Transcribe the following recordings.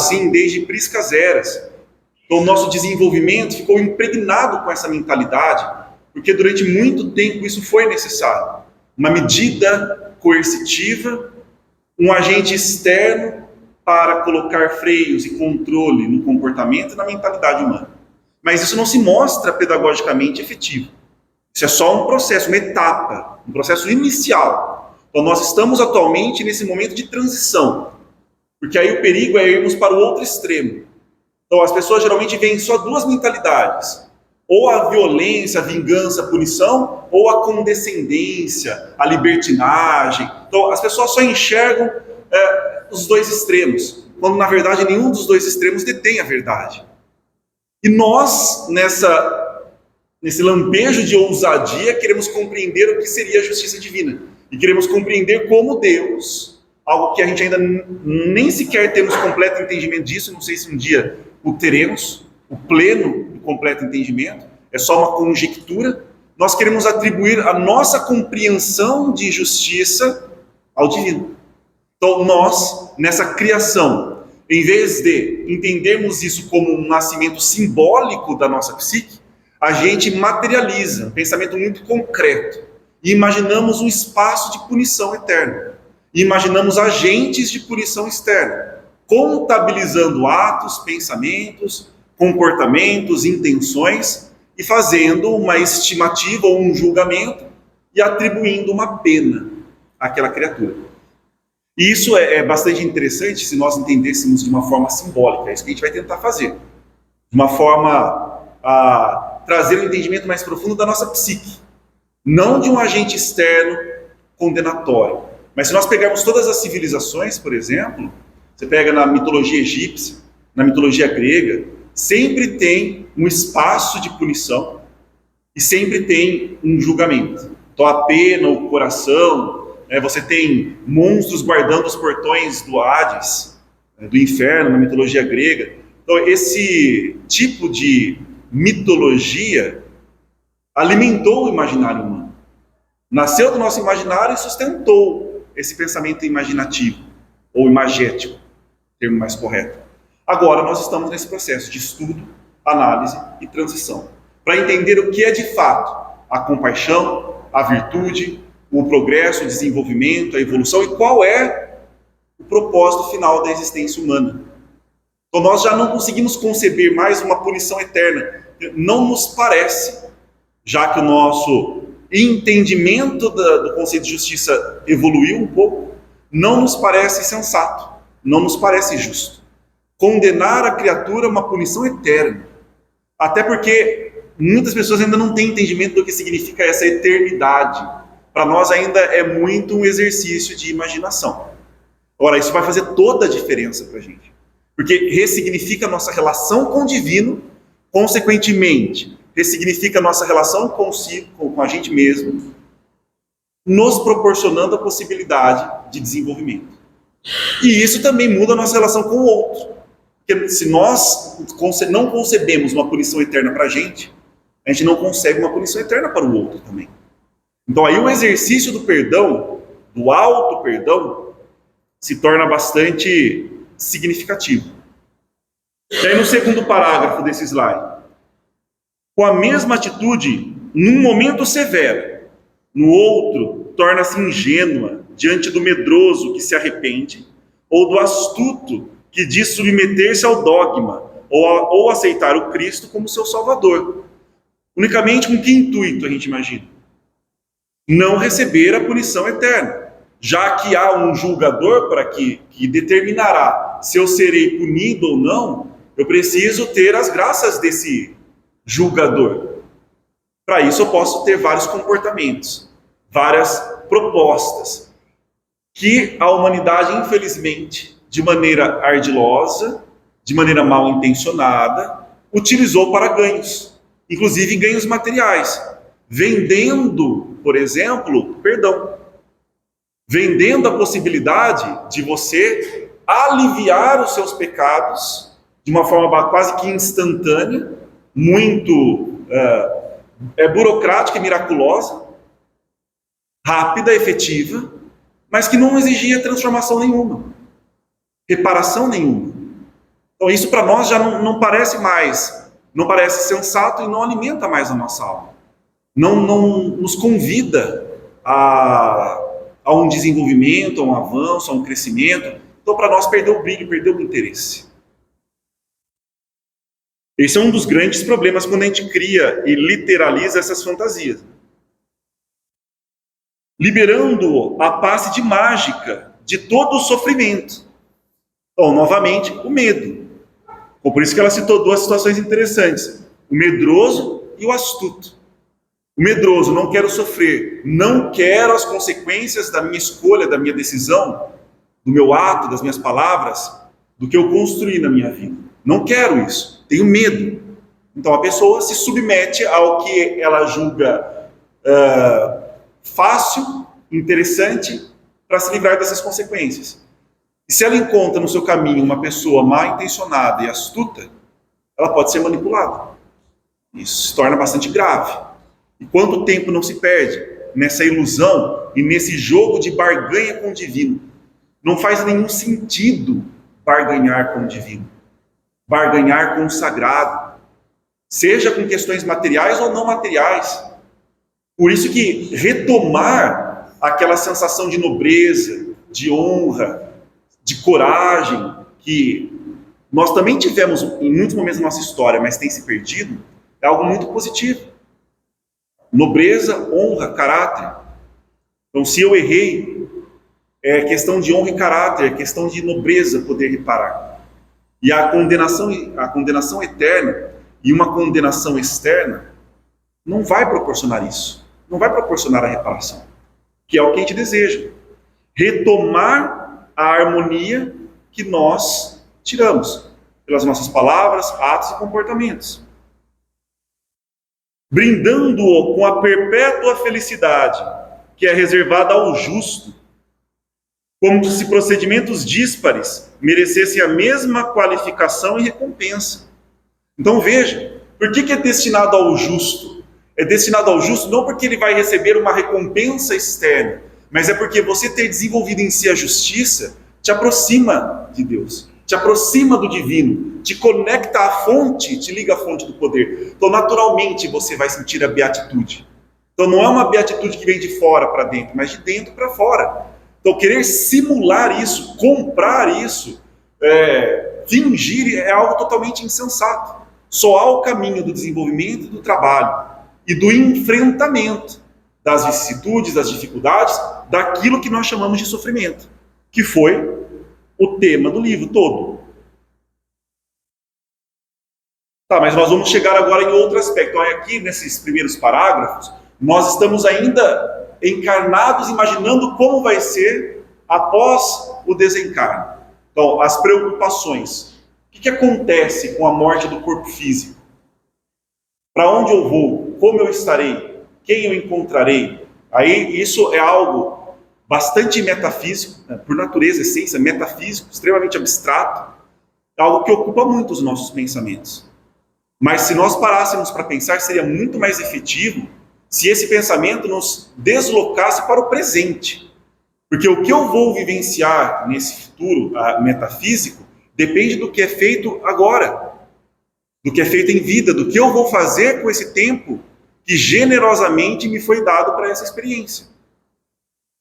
assim desde priscas eras. Então, o nosso desenvolvimento ficou impregnado com essa mentalidade, porque durante muito tempo isso foi necessário. Uma medida coercitiva, um agente externo para colocar freios e controle no comportamento e na mentalidade humana. Mas isso não se mostra pedagogicamente efetivo. Isso é só um processo, uma etapa, um processo inicial. Então nós estamos atualmente nesse momento de transição, porque aí o perigo é irmos para o outro extremo. Então as pessoas geralmente veem só duas mentalidades: ou a violência, a vingança, a punição, ou a condescendência, a libertinagem. Então as pessoas só enxergam os dois extremos, quando na verdade nenhum dos dois extremos detém a verdade. E nós, nesse lampejo de ousadia, queremos compreender o que seria a justiça divina. E queremos compreender como Deus, algo que a gente ainda nem sequer temos completo entendimento disso, não sei se um dia o teremos, o pleno do completo entendimento, é só uma conjectura. Nós queremos atribuir a nossa compreensão de justiça ao divino. Então nós, nessa criação, em vez de entendermos isso como um nascimento simbólico da nossa psique, a gente materializa um pensamento muito concreto e imaginamos um espaço de punição eterna. E imaginamos agentes de punição externa, contabilizando atos, pensamentos, comportamentos, intenções e fazendo uma estimativa ou um julgamento e atribuindo uma pena àquela criatura. E isso é bastante interessante se nós entendêssemos de uma forma simbólica. É isso que a gente vai tentar fazer. De uma forma a trazer um entendimento mais profundo da nossa psique. Não de um agente externo condenatório. Mas se nós pegarmos todas as civilizações, por exemplo, você pega na mitologia egípcia, na mitologia grega, sempre tem um espaço de punição e sempre tem um julgamento. Então a pena, o coração... você tem monstros guardando os portões do Hades, do inferno, na mitologia grega. Então, esse tipo de mitologia alimentou o imaginário humano. Nasceu do nosso imaginário e sustentou esse pensamento imaginativo, ou imagético, termo mais correto. Agora nós estamos nesse processo de estudo, análise e transição, para entender o que é de fato a compaixão, a virtude, o progresso, o desenvolvimento, a evolução e qual é o propósito final da existência humana. Então nós já não conseguimos conceber mais uma punição eterna. Não nos parece, já que o nosso entendimento do conceito de justiça evoluiu um pouco, não nos parece sensato, não nos parece justo condenar a criatura a uma punição eterna. Até porque muitas pessoas ainda não têm entendimento do que significa essa eternidade. Para nós ainda é muito um exercício de imaginação. Ora, isso vai fazer toda a diferença para a gente. Porque ressignifica a nossa relação com o divino, consequentemente, ressignifica a nossa relação consigo, com a gente mesmo, nos proporcionando a possibilidade de desenvolvimento. E isso também muda a nossa relação com o outro. Porque se nós não concebemos uma punição eterna para a gente não concebe uma punição eterna para o outro também. Então aí o exercício do perdão, do auto-perdão, se torna bastante significativo. E aí no segundo parágrafo desse slide, com a mesma atitude, num momento severo, no outro torna-se ingênua diante do medroso que se arrepende, ou do astuto que diz submeter-se ao dogma, ou aceitar o Cristo como seu Salvador. Unicamente com que intuito a gente imagina? Não receber a punição eterna, já que há um julgador para que determinará se eu serei punido ou não. Eu preciso ter as graças desse julgador. Para isso eu posso ter vários comportamentos, várias propostas, que a humanidade, infelizmente, de maneira ardilosa, de maneira mal intencionada, utilizou para ganhos, inclusive ganhos materiais, vendendo, por exemplo, perdão, vendendo a possibilidade de você aliviar os seus pecados de uma forma quase que instantânea, muito burocrática e miraculosa, rápida, efetiva, mas que não exigia transformação nenhuma, reparação nenhuma. Então isso para nós já não parece mais, não parece sensato e não alimenta mais a nossa alma. Não nos convida a um desenvolvimento, a um avanço, a um crescimento. Então para nós perdeu o brilho, perdeu o interesse. Esse é um dos grandes problemas quando a gente cria e literaliza essas fantasias. Liberando a passe de mágica de todo o sofrimento. Então, novamente, o medo. Por isso que ela citou duas situações interessantes. O medroso e o astuto. O medroso, não quero sofrer, não quero as consequências da minha escolha, da minha decisão, do meu ato, das minhas palavras, do que eu construí na minha vida. Não quero isso, tenho medo. Então a pessoa se submete ao que ela julga fácil, interessante, para se livrar dessas consequências. E se ela encontra no seu caminho uma pessoa mal intencionada e astuta, ela pode ser manipulada. Isso se torna bastante grave. E quanto tempo não se perde nessa ilusão e nesse jogo de barganha com o divino? Não faz nenhum sentido barganhar com o divino, barganhar com o sagrado, seja com questões materiais ou não materiais. Por isso que retomar aquela sensação de nobreza, de honra, de coragem, que nós também tivemos em muitos momentos da nossa história, mas tem se perdido, é algo muito positivo. Nobreza, honra, caráter. Então, se eu errei, é questão de honra e caráter, é questão de nobreza poder reparar. E a condenação eterna e uma condenação externa não vai proporcionar isso. Não vai proporcionar a reparação, que é o que a gente deseja. Retomar a harmonia que nós tiramos pelas nossas palavras, atos e comportamentos. Brindando-o com a perpétua felicidade que é reservada ao justo, como se procedimentos díspares merecessem a mesma qualificação e recompensa. Então veja, por que é destinado ao justo? É destinado ao justo não porque ele vai receber uma recompensa externa, mas é porque você ter desenvolvido em si a justiça te aproxima de Deus, te aproxima do divino, te conecta à fonte, te liga à fonte do poder. Então, naturalmente, você vai sentir a beatitude. Então, não é uma beatitude que vem de fora para dentro, mas de dentro para fora. Então, querer simular isso, comprar isso, fingir, é algo totalmente insensato. Só há o caminho do desenvolvimento, do trabalho e do enfrentamento das vicissitudes, das dificuldades, daquilo que nós chamamos de sofrimento, que foi o tema do livro todo. Tá, mas nós vamos chegar agora em outro aspecto. Olha, aqui nesses primeiros parágrafos, nós estamos ainda encarnados, imaginando como vai ser após o desencarne. Então, as preocupações. O que acontece com a morte do corpo físico? Para onde eu vou? Como eu estarei? Quem eu encontrarei? Aí, isso é algo bastante metafísico, né? Por natureza, essência, metafísico, extremamente abstrato, é algo que ocupa muito os nossos pensamentos. Mas se nós parássemos para pensar, seria muito mais efetivo se esse pensamento nos deslocasse para o presente. Porque o que eu vou vivenciar nesse futuro metafísico depende do que é feito agora, do que é feito em vida, do que eu vou fazer com esse tempo que generosamente me foi dado para essa experiência.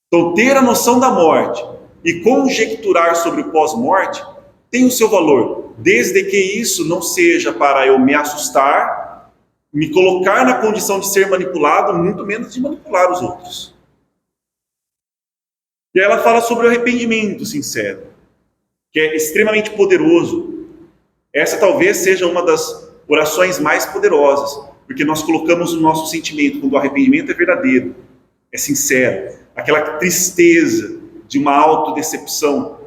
Então, ter a noção da morte e conjecturar sobre o pós-morte tem o seu valor, desde que isso não seja para eu me assustar, me colocar na condição de ser manipulado, muito menos de manipular os outros. E aí ela fala sobre o arrependimento sincero, que é extremamente poderoso. Essa talvez seja uma das orações mais poderosas, porque nós colocamos o nosso sentimento quando o arrependimento é verdadeiro, é sincero. Aquela tristeza de uma autodecepção,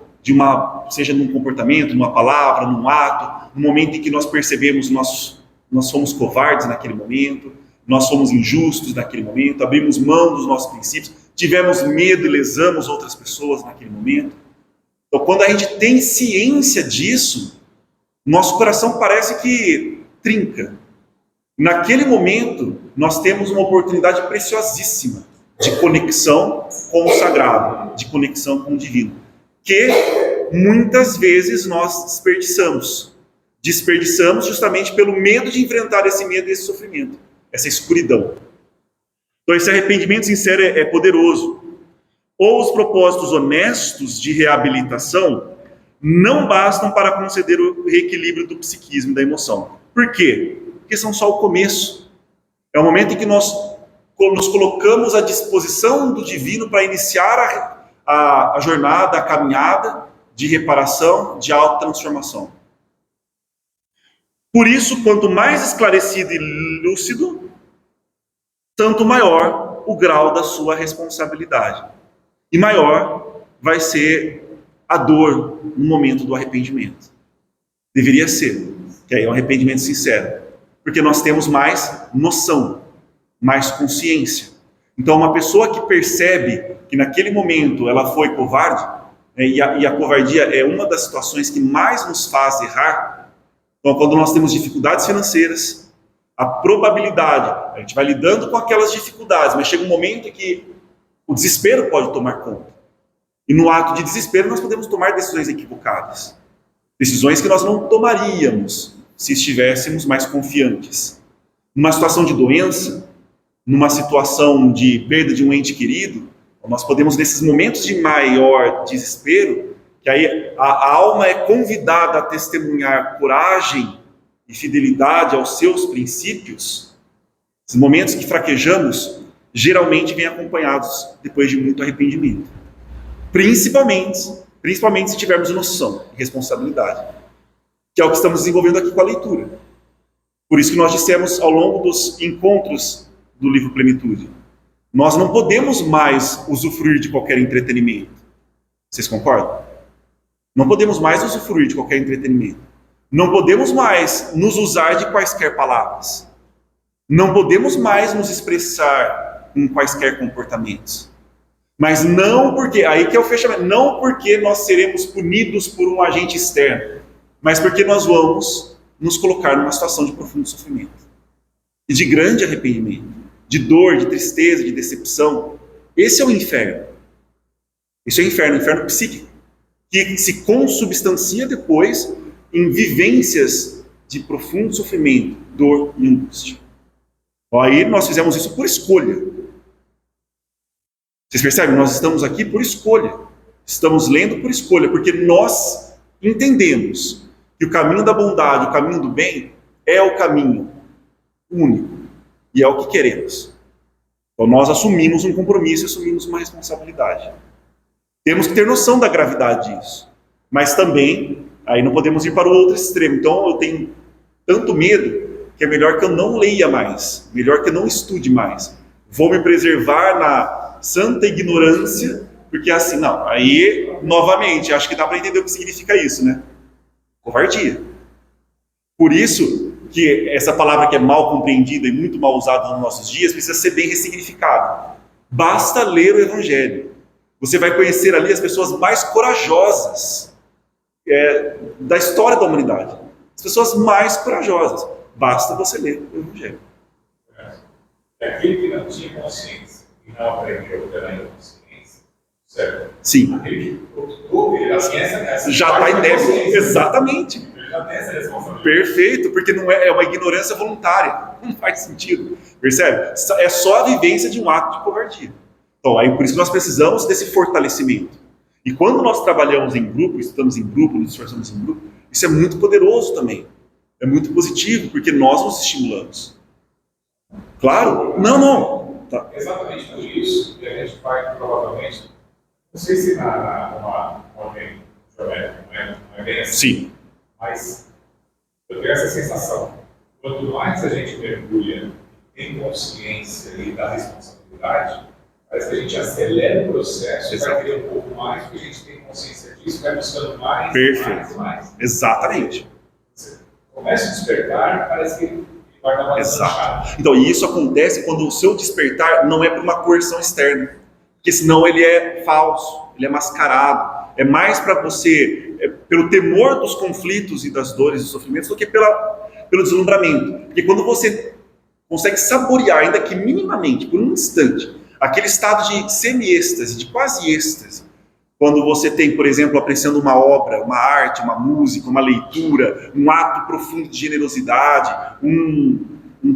seja num comportamento, numa palavra, num ato, no momento em que nós percebemos nós somos covardes naquele momento, nós somos injustos naquele momento, abrimos mão dos nossos princípios, tivemos medo e lesamos outras pessoas naquele momento. Então, quando a gente tem ciência disso, nosso coração parece que trinca. Naquele momento, nós temos uma oportunidade preciosíssima de conexão com o sagrado, de conexão com o divino, que muitas vezes nós desperdiçamos, desperdiçamos justamente pelo medo de enfrentar esse medo e esse sofrimento, essa escuridão. Então esse arrependimento sincero é poderoso. Ou os propósitos honestos de reabilitação não bastam para conceder o reequilíbrio do psiquismo e da emoção. Por quê? Porque são só o começo. É o momento em que nós nos colocamos à disposição do divino para iniciar a jornada, a caminhada de reparação, de autotransformação. Por isso, quanto mais esclarecido e lúcido, tanto maior o grau da sua responsabilidade. E maior vai ser a dor no momento do arrependimento. Deveria ser, que aí é um arrependimento sincero. Porque nós temos mais noção, mais consciência. Então, uma pessoa que percebe que naquele momento ela foi covarde, e a covardia é uma das situações que mais nos faz errar. Então, quando nós temos dificuldades financeiras, a probabilidade, a gente vai lidando com aquelas dificuldades, mas chega um momento em que o desespero pode tomar conta. E no ato de desespero nós podemos tomar decisões equivocadas. Decisões que nós não tomaríamos se estivéssemos mais confiantes. Numa situação de doença, numa situação de perda de um ente querido, nós podemos, nesses momentos de maior desespero, que aí a alma é convidada a testemunhar coragem e fidelidade aos seus princípios, esses momentos que fraquejamos, geralmente vêm acompanhados depois de muito arrependimento. Principalmente se tivermos noção e responsabilidade, que é o que estamos desenvolvendo aqui com a leitura. Por isso que nós dissemos ao longo dos encontros do livro Plenitude, nós não podemos mais usufruir de qualquer entretenimento. Vocês concordam? Não podemos mais usufruir de qualquer entretenimento. Não podemos mais nos usar de quaisquer palavras. Não podemos mais nos expressar com quaisquer comportamentos. Mas não porque, aí que é o fechamento, não porque nós seremos punidos por um agente externo, mas porque nós vamos nos colocar numa situação de profundo sofrimento. E de grande arrependimento, de dor, de tristeza, de decepção. Esse é o inferno. Esse é o inferno psíquico, que se consubstancia depois em vivências de profundo sofrimento, dor e angústia. Aí nós fizemos isso por escolha. Vocês percebem? Nós estamos aqui por escolha. Estamos lendo por escolha, porque nós entendemos que o caminho da bondade, o caminho do bem, é o caminho único. E é o que queremos. Então nós assumimos um compromisso, assumimos uma responsabilidade. Temos que ter noção da gravidade disso. Mas também, aí não podemos ir para o outro extremo. Então eu tenho tanto medo que é melhor que eu não leia mais, melhor que eu não estude mais. Vou me preservar na santa ignorância, porque assim, não, aí, novamente, acho que dá para entender o que significa isso, né? Covardia. Por isso que essa palavra que é mal compreendida e muito mal usada nos nossos dias, precisa ser bem ressignificada. Basta ler o Evangelho. Você vai conhecer ali as pessoas mais corajosas da história da humanidade. As pessoas mais corajosas. Basta você ler o Evangelho. Aquele que não tinha consciência e não aprendeu pela inconsciência, certo? Sim. Aquele que optou, ele já tem essa já está em débito. Exatamente. Ele já tem essa responsabilidade. Perfeito, porque não é uma ignorância voluntária. Não faz sentido. Percebe? É só a vivência de um ato de covardia. Então, aí por isso que nós precisamos desse fortalecimento. E quando nós trabalhamos em grupo, estudamos em grupo, nos esforçamos em grupo, isso é muito poderoso também. É muito positivo, porque nós nos estimulamos. Claro? Não. Tá. Exatamente por isso que a gente vai, provavelmente, não sei se numa ordem geométrica, não é bem assim. Sim. Mas eu tenho essa sensação. Quanto mais a gente mergulha em consciência e da responsabilidade, parece que a gente acelera o processo, vai querer um pouco mais, porque a gente tem consciência disso, vai buscando mais, perfeito. mais. Exatamente. Você começa a despertar, parece que ele vai dar uma exato. Então, e isso acontece quando o seu despertar não é por uma coerção externa, porque senão ele é falso, ele é mascarado. É mais para você, pelo temor dos conflitos e das dores e dos sofrimentos, do que pelo deslumbramento. Porque quando você consegue saborear, ainda que minimamente, por um instante, aquele estado de semi-êxtase, de quase êxtase, quando você tem, por exemplo, apreciando uma obra, uma arte, uma música, uma leitura, um ato profundo de generosidade, um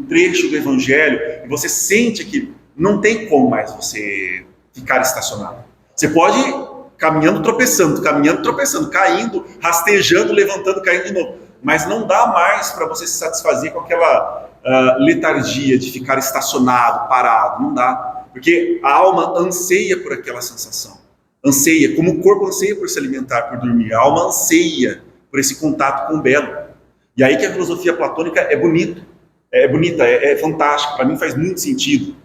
trecho do Evangelho, e você sente que não tem como mais você ficar estacionado. Você pode ir caminhando, tropeçando, caindo, rastejando, levantando, caindo de novo. Mas não dá mais para você se satisfazer com aquela letargia de ficar estacionado, parado. Não dá. Porque a alma anseia por aquela sensação. Anseia, como o corpo anseia por se alimentar, por dormir. A alma anseia por esse contato com o belo. E aí que a filosofia platônica é bonita, é fantástica. Para mim faz muito sentido.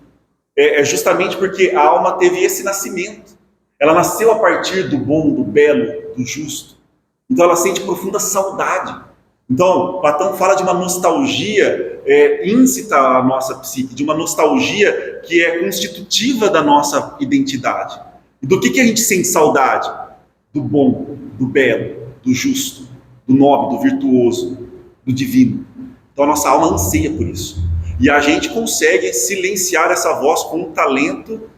É justamente porque a alma teve esse nascimento. Ela nasceu a partir do bom, do belo, do justo. Então ela sente profunda saudade. Então, Platão fala de uma nostalgia íncita à nossa psique, de uma nostalgia que é constitutiva da nossa identidade. E do que a gente sente saudade? Do bom, do belo, do justo, do nobre, do virtuoso, do divino. Então a nossa alma anseia por isso. E a gente consegue silenciar essa voz com um talento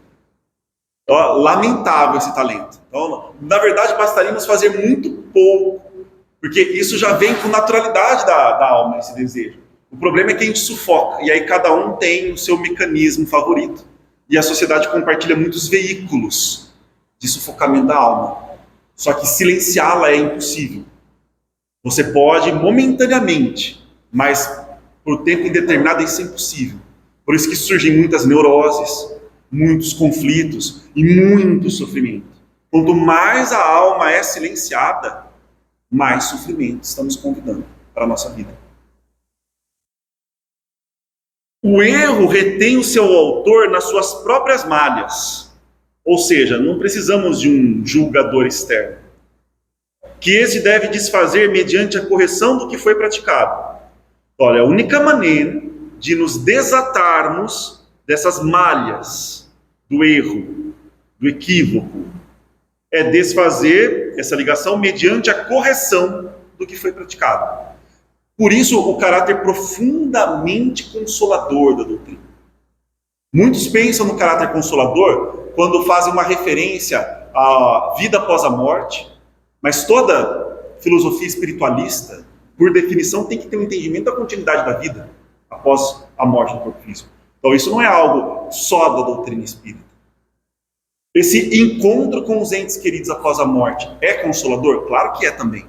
lamentável, esse talento. Então, na verdade, bastaria nos fazer muito pouco, porque isso já vem com naturalidade da alma, esse desejo. O problema é que a gente sufoca, e aí cada um tem o seu mecanismo favorito. E a sociedade compartilha muitos veículos de sufocamento da alma. Só que silenciá-la é impossível. Você pode momentaneamente, mas por tempo indeterminado isso é impossível. Por isso que surgem muitas neuroses, muitos conflitos e muito sofrimento. Quanto mais a alma é silenciada, mais sofrimento estamos convidando para a nossa vida. O erro retém o seu autor nas suas próprias malhas. Ou seja, não precisamos de um julgador externo. Que esse deve desfazer mediante a correção do que foi praticado. Olha, a única maneira de nos desatarmos dessas malhas do erro, do equívoco, é desfazer essa ligação mediante a correção do que foi praticado. Por isso, o caráter profundamente consolador da doutrina. Muitos pensam no caráter consolador quando fazem uma referência à vida após a morte, mas toda filosofia espiritualista, por definição, tem que ter um entendimento da continuidade da vida após a morte do corpo físico. Então isso não é algo só da doutrina espírita. Esse encontro com os entes queridos após a morte é consolador? Claro que é também.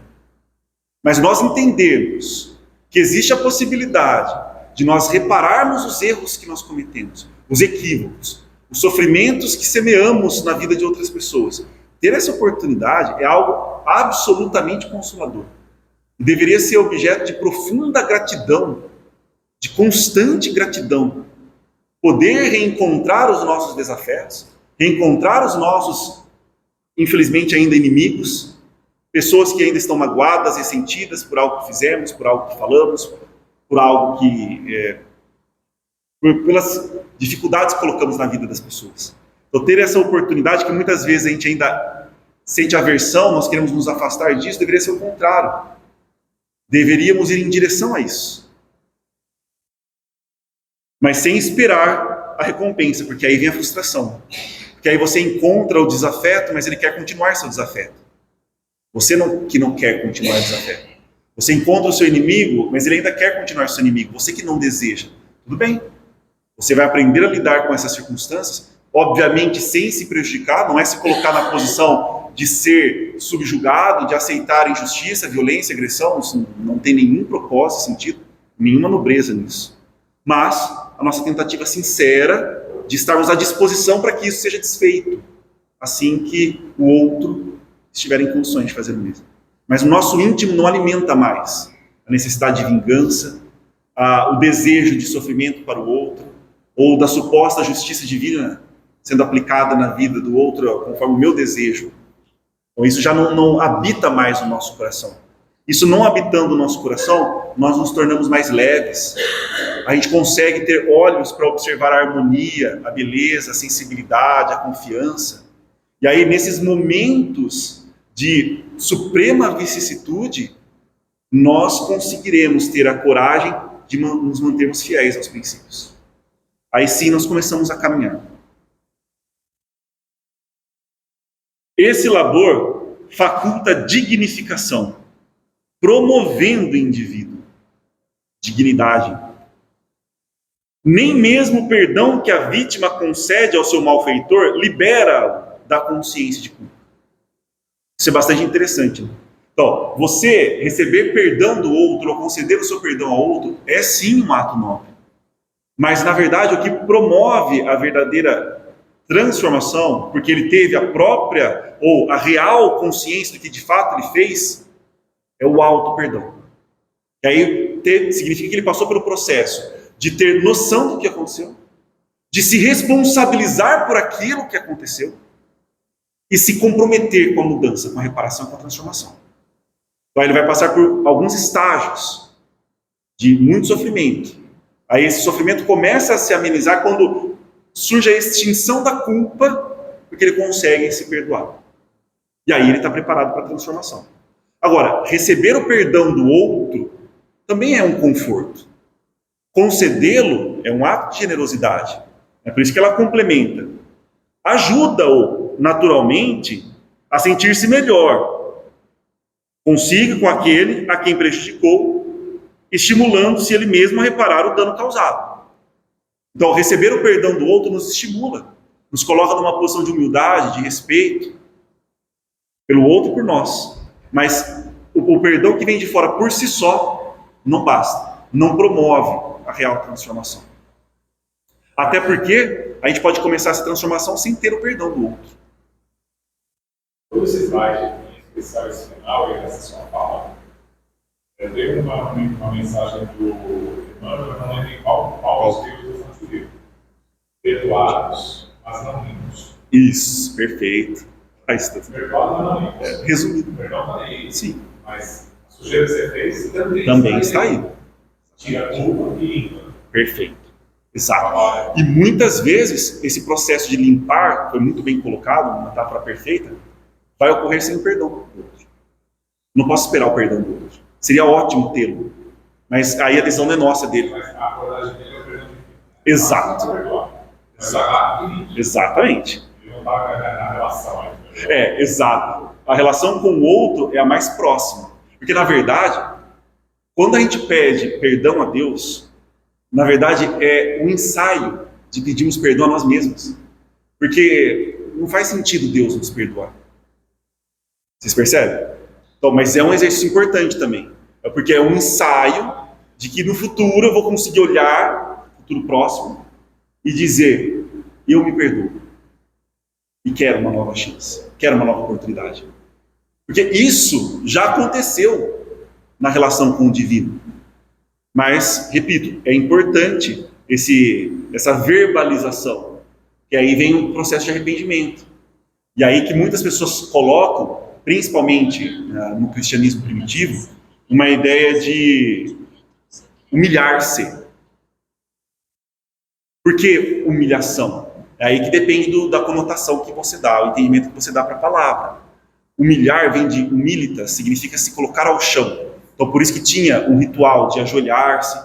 Mas nós entendermos que existe a possibilidade de nós repararmos os erros que nós cometemos, os equívocos, os sofrimentos que semeamos na vida de outras pessoas. Ter essa oportunidade é algo absolutamente consolador. E deveria ser objeto de profunda gratidão, de constante gratidão. Poder reencontrar os nossos desafetos, reencontrar os nossos, infelizmente ainda inimigos, pessoas que ainda estão magoadas, ressentidas por algo que fizemos, por algo que falamos, por algo que... pelas dificuldades que colocamos na vida das pessoas. Então ter essa oportunidade que muitas vezes a gente ainda sente aversão, nós queremos nos afastar disso, deveria ser o contrário. Deveríamos ir em direção a isso. Mas sem esperar a recompensa, porque aí vem a frustração. Porque aí você encontra o desafeto, mas ele quer continuar seu desafeto. Você que não quer continuar o desafeto. Você encontra o seu inimigo, mas ele ainda quer continuar seu inimigo. Você que não deseja. Tudo bem. Você vai aprender a lidar com essas circunstâncias, obviamente sem se prejudicar, não é se colocar na posição de ser subjugado, de aceitar injustiça, violência, agressão. Isso não tem nenhum propósito, sentido, nenhuma nobreza nisso. Mas a nossa tentativa sincera de estarmos à disposição para que isso seja desfeito, assim que o outro estiver em condições de fazer o mesmo. Mas o nosso íntimo não alimenta mais a necessidade de vingança, o desejo de sofrimento para o outro, ou da suposta justiça divina sendo aplicada na vida do outro conforme o meu desejo. Então isso já não habita mais o nosso coração. Isso não habitando o nosso coração, nós nos tornamos mais leves. A gente consegue ter olhos para observar a harmonia, a beleza, a sensibilidade, a confiança. E aí, nesses momentos de suprema vicissitude, nós conseguiremos ter a coragem de nos mantermos fiéis aos princípios. Aí sim nós começamos a caminhar. Esse labor faculta dignificação, promovendo o indivíduo. Dignidade. Nem mesmo o perdão que a vítima concede ao seu malfeitor libera da consciência de culpa. Isso é bastante interessante, né? Então, você receber perdão do outro ou conceder o seu perdão ao outro é sim um ato nobre. Mas, na verdade, o que promove a verdadeira transformação, porque ele teve a própria ou a real consciência do que de fato ele fez, é o auto-perdão. E aí significa que ele passou pelo processo de ter noção do que aconteceu, de se responsabilizar por aquilo que aconteceu e se comprometer com a mudança, com a reparação, com a transformação. Então ele vai passar por alguns estágios de muito sofrimento. Aí esse sofrimento começa a se amenizar quando surge a extinção da culpa, porque ele consegue se perdoar. E aí ele está preparado para a transformação. Agora, receber o perdão do outro também é um conforto. Concedê-lo é um ato de generosidade. É por isso que ela complementa. Ajuda-o, naturalmente, a sentir-se melhor consigo, com aquele a quem prejudicou, estimulando-se ele mesmo a reparar o dano causado. Então, receber o perdão do outro nos estimula, nos coloca numa posição de humildade, de respeito pelo outro e por nós. Mas o perdão que vem de fora por si só não basta, não promove a real transformação. Até porque a gente pode começar essa transformação sem ter o perdão do outro. Todo esse slide, em especial esse final e essa sua fala, teve uma mensagem do Emmanuel, eu não lembro em qual dos livros eu faço livro. Perdoados, mas não limos. Isso, perfeito. Perdoados, mas não limos. Resumido. Perdão está aí. Sim. Mas a sujeira que você fez também está aí. Tira a culpa e limpa. Perfeito. Exato. E muitas vezes esse processo de limpar, foi muito bem colocado, uma metáfora perfeita, vai ocorrer sem o perdão do outro. Não posso esperar o perdão do outro. Seria ótimo tê-lo, mas aí a decisão não é nossa, dele. Mas a abordagem dele é o perdão. Exato. Exatamente. Ele não está na relação ainda. Exato. A relação com o outro é a mais próxima. Porque, na verdade, quando a gente pede perdão a Deus, na verdade é um ensaio de pedirmos perdão a nós mesmos. Porque não faz sentido Deus nos perdoar. Vocês percebem? Então, mas é um exercício importante também. É porque é um ensaio de que no futuro eu vou conseguir olhar, no futuro próximo, e dizer, eu me perdoo. E quero uma nova chance. Quero uma nova oportunidade. Porque isso já aconteceu na relação com o divino. Mas, repito, é importante essa verbalização. Que aí vem o processo de arrependimento. E aí que muitas pessoas colocam, principalmente no cristianismo primitivo, uma ideia de humilhar-se. Por que humilhação? É aí que depende da conotação que você dá, o entendimento que você dá para a palavra. Humilhar vem de humilitas, significa se colocar ao chão. Então, por isso que tinha um ritual de ajoelhar-se.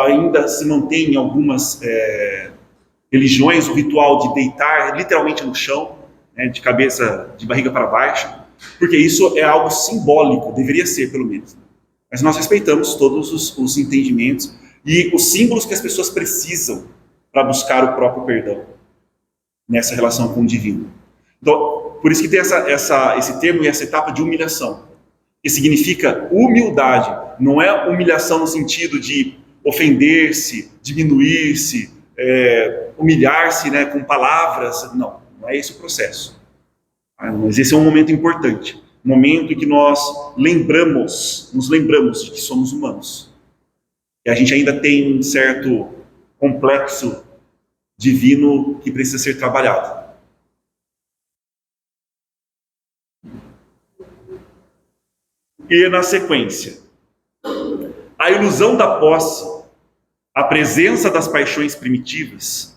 Ainda se mantém em algumas religiões o ritual de deitar literalmente no chão, né, de cabeça, de barriga para baixo, porque isso é algo simbólico, deveria ser pelo menos. Mas nós respeitamos todos os entendimentos e os símbolos que as pessoas precisam para buscar o próprio perdão nessa relação com o divino. Então, por isso que tem esse termo e essa etapa de humilhação, que significa humildade. Não é humilhação no sentido de ofender-se, diminuir-se, humilhar-se, né, com palavras. Não é esse o processo. Mas esse é um momento importante, um momento em que nós nos lembramos de que somos humanos. E a gente ainda tem um certo complexo divino que precisa ser trabalhado. E na sequência, a ilusão da posse, a presença das paixões primitivas,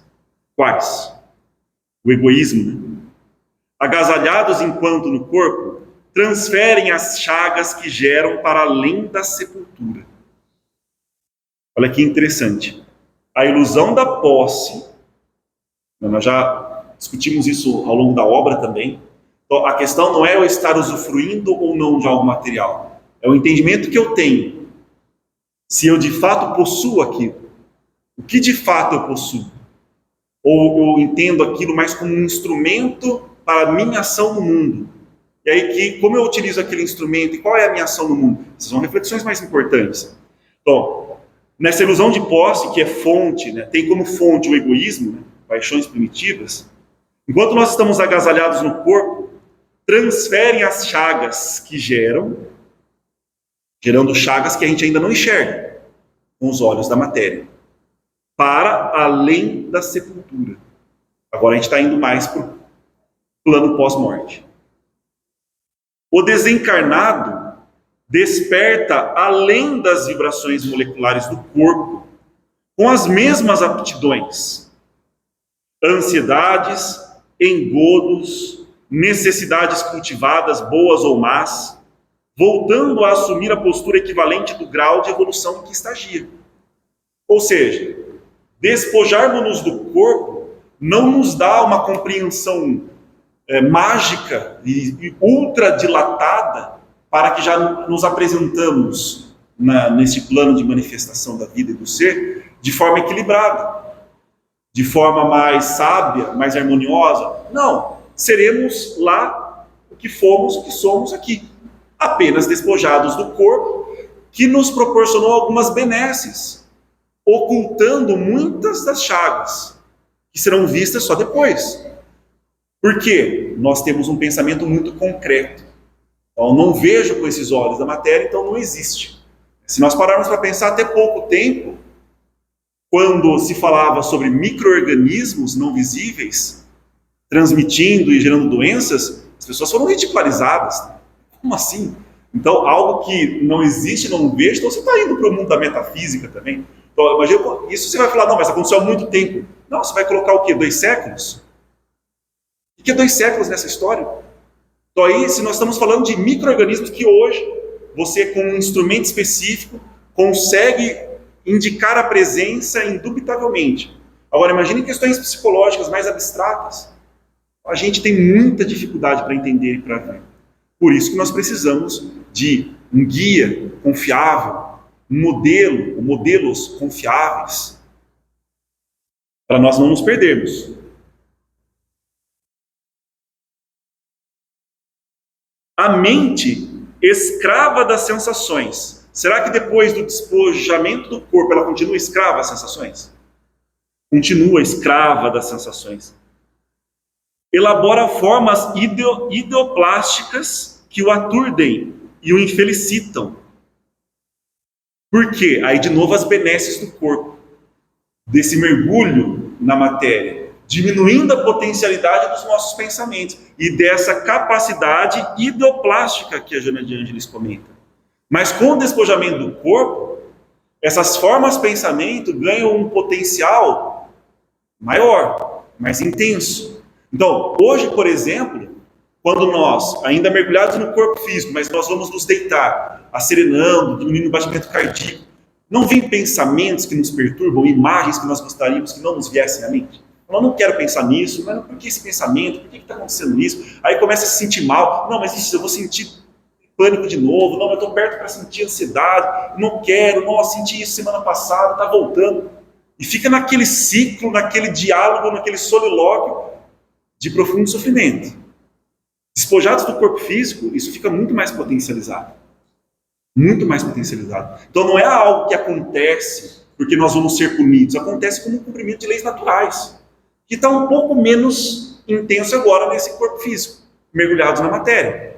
quais? O egoísmo, né? Agasalhados enquanto no corpo, transferem as chagas que geram para além da sepultura. Olha que interessante. A ilusão da posse, nós já discutimos isso ao longo da obra também. Então, a questão não é eu estar usufruindo ou não de algo material. É o entendimento que eu tenho. Se eu de fato possuo aquilo. O que de fato eu possuo? Ou eu entendo aquilo mais como um instrumento para a minha ação no mundo. E aí, como eu utilizo aquele instrumento e qual é a minha ação no mundo? Essas são reflexões mais importantes. Então, nessa ilusão de posse, que é fonte, né, tem como fonte o egoísmo, né, paixões primitivas, enquanto nós estamos agasalhados no corpo, transferem as chagas que gerando chagas que a gente ainda não enxerga com os olhos da matéria, para além da sepultura. Agora a gente está indo mais para o plano pós-morte. O desencarnado desperta além das vibrações moleculares do corpo, com as mesmas aptidões, ansiedades, engodos, necessidades cultivadas, boas ou más, voltando a assumir a postura equivalente do grau de evolução em que estagia. Ou seja, despojarmos-nos do corpo não nos dá uma compreensão mágica e ultra dilatada para que já nos apresentamos nesse plano de manifestação da vida e do ser de forma equilibrada, de forma mais sábia, mais harmoniosa. Não, seremos lá o que fomos, o que somos aqui, apenas despojados do corpo, que nos proporcionou algumas benesses, ocultando muitas das chagas, que serão vistas só depois. Por quê? Nós temos um pensamento muito concreto. Então, eu não vejo com esses olhos da matéria, então não existe. Se nós pararmos para pensar até pouco tempo, quando se falava sobre micro-organismos não visíveis, transmitindo e gerando doenças, as pessoas foram ridicularizadas. Como assim? Então, algo que não existe, não vejo, então você está indo para o mundo da metafísica também. Então, imagina, isso você vai falar, não, mas aconteceu há muito tempo. Não, você vai colocar o quê? 2 séculos? O que é 2 séculos nessa história? Então aí, se nós estamos falando de micro-organismos que hoje, você com um instrumento específico, consegue indicar a presença indubitavelmente. Agora, imagine questões psicológicas mais abstratas. A gente tem muita dificuldade para entender e para ver. Por isso que nós precisamos de um guia confiável, um modelo, ou modelos confiáveis, para nós não nos perdermos. A mente escrava das sensações. Será que depois do despojamento do corpo ela continua escrava das sensações? Continua escrava das sensações. Elabora formas ideoplásticas que o aturdem e o infelicitam. Por quê? Aí de novo as benesses do corpo, desse mergulho na matéria, diminuindo a potencialidade dos nossos pensamentos e dessa capacidade ideoplástica que a Joana de Ângeles comenta. Mas com o despojamento do corpo, essas formas de pensamento ganham um potencial maior, mais intenso. Então, hoje, por exemplo, quando nós, ainda mergulhados no corpo físico, mas nós vamos nos deitar, acerenando, diminuindo o batimento cardíaco, não vem pensamentos que nos perturbam, imagens que nós gostaríamos que não nos viessem à mente? Eu não quero pensar nisso, mas por que esse pensamento? Por que está acontecendo isso? Aí começa a se sentir mal. Não, mas isso, eu vou sentir pânico de novo. Não, eu estou perto para sentir ansiedade. Não quero. Nossa, senti isso semana passada, está voltando. E fica naquele ciclo, naquele diálogo, naquele solilóquio de profundo sofrimento. Despojados do corpo físico, isso fica muito mais potencializado. Muito mais potencializado. Então não é algo que acontece porque nós vamos ser punidos. Acontece como um cumprimento de leis naturais, que está um pouco menos intenso agora nesse corpo físico, mergulhados na matéria.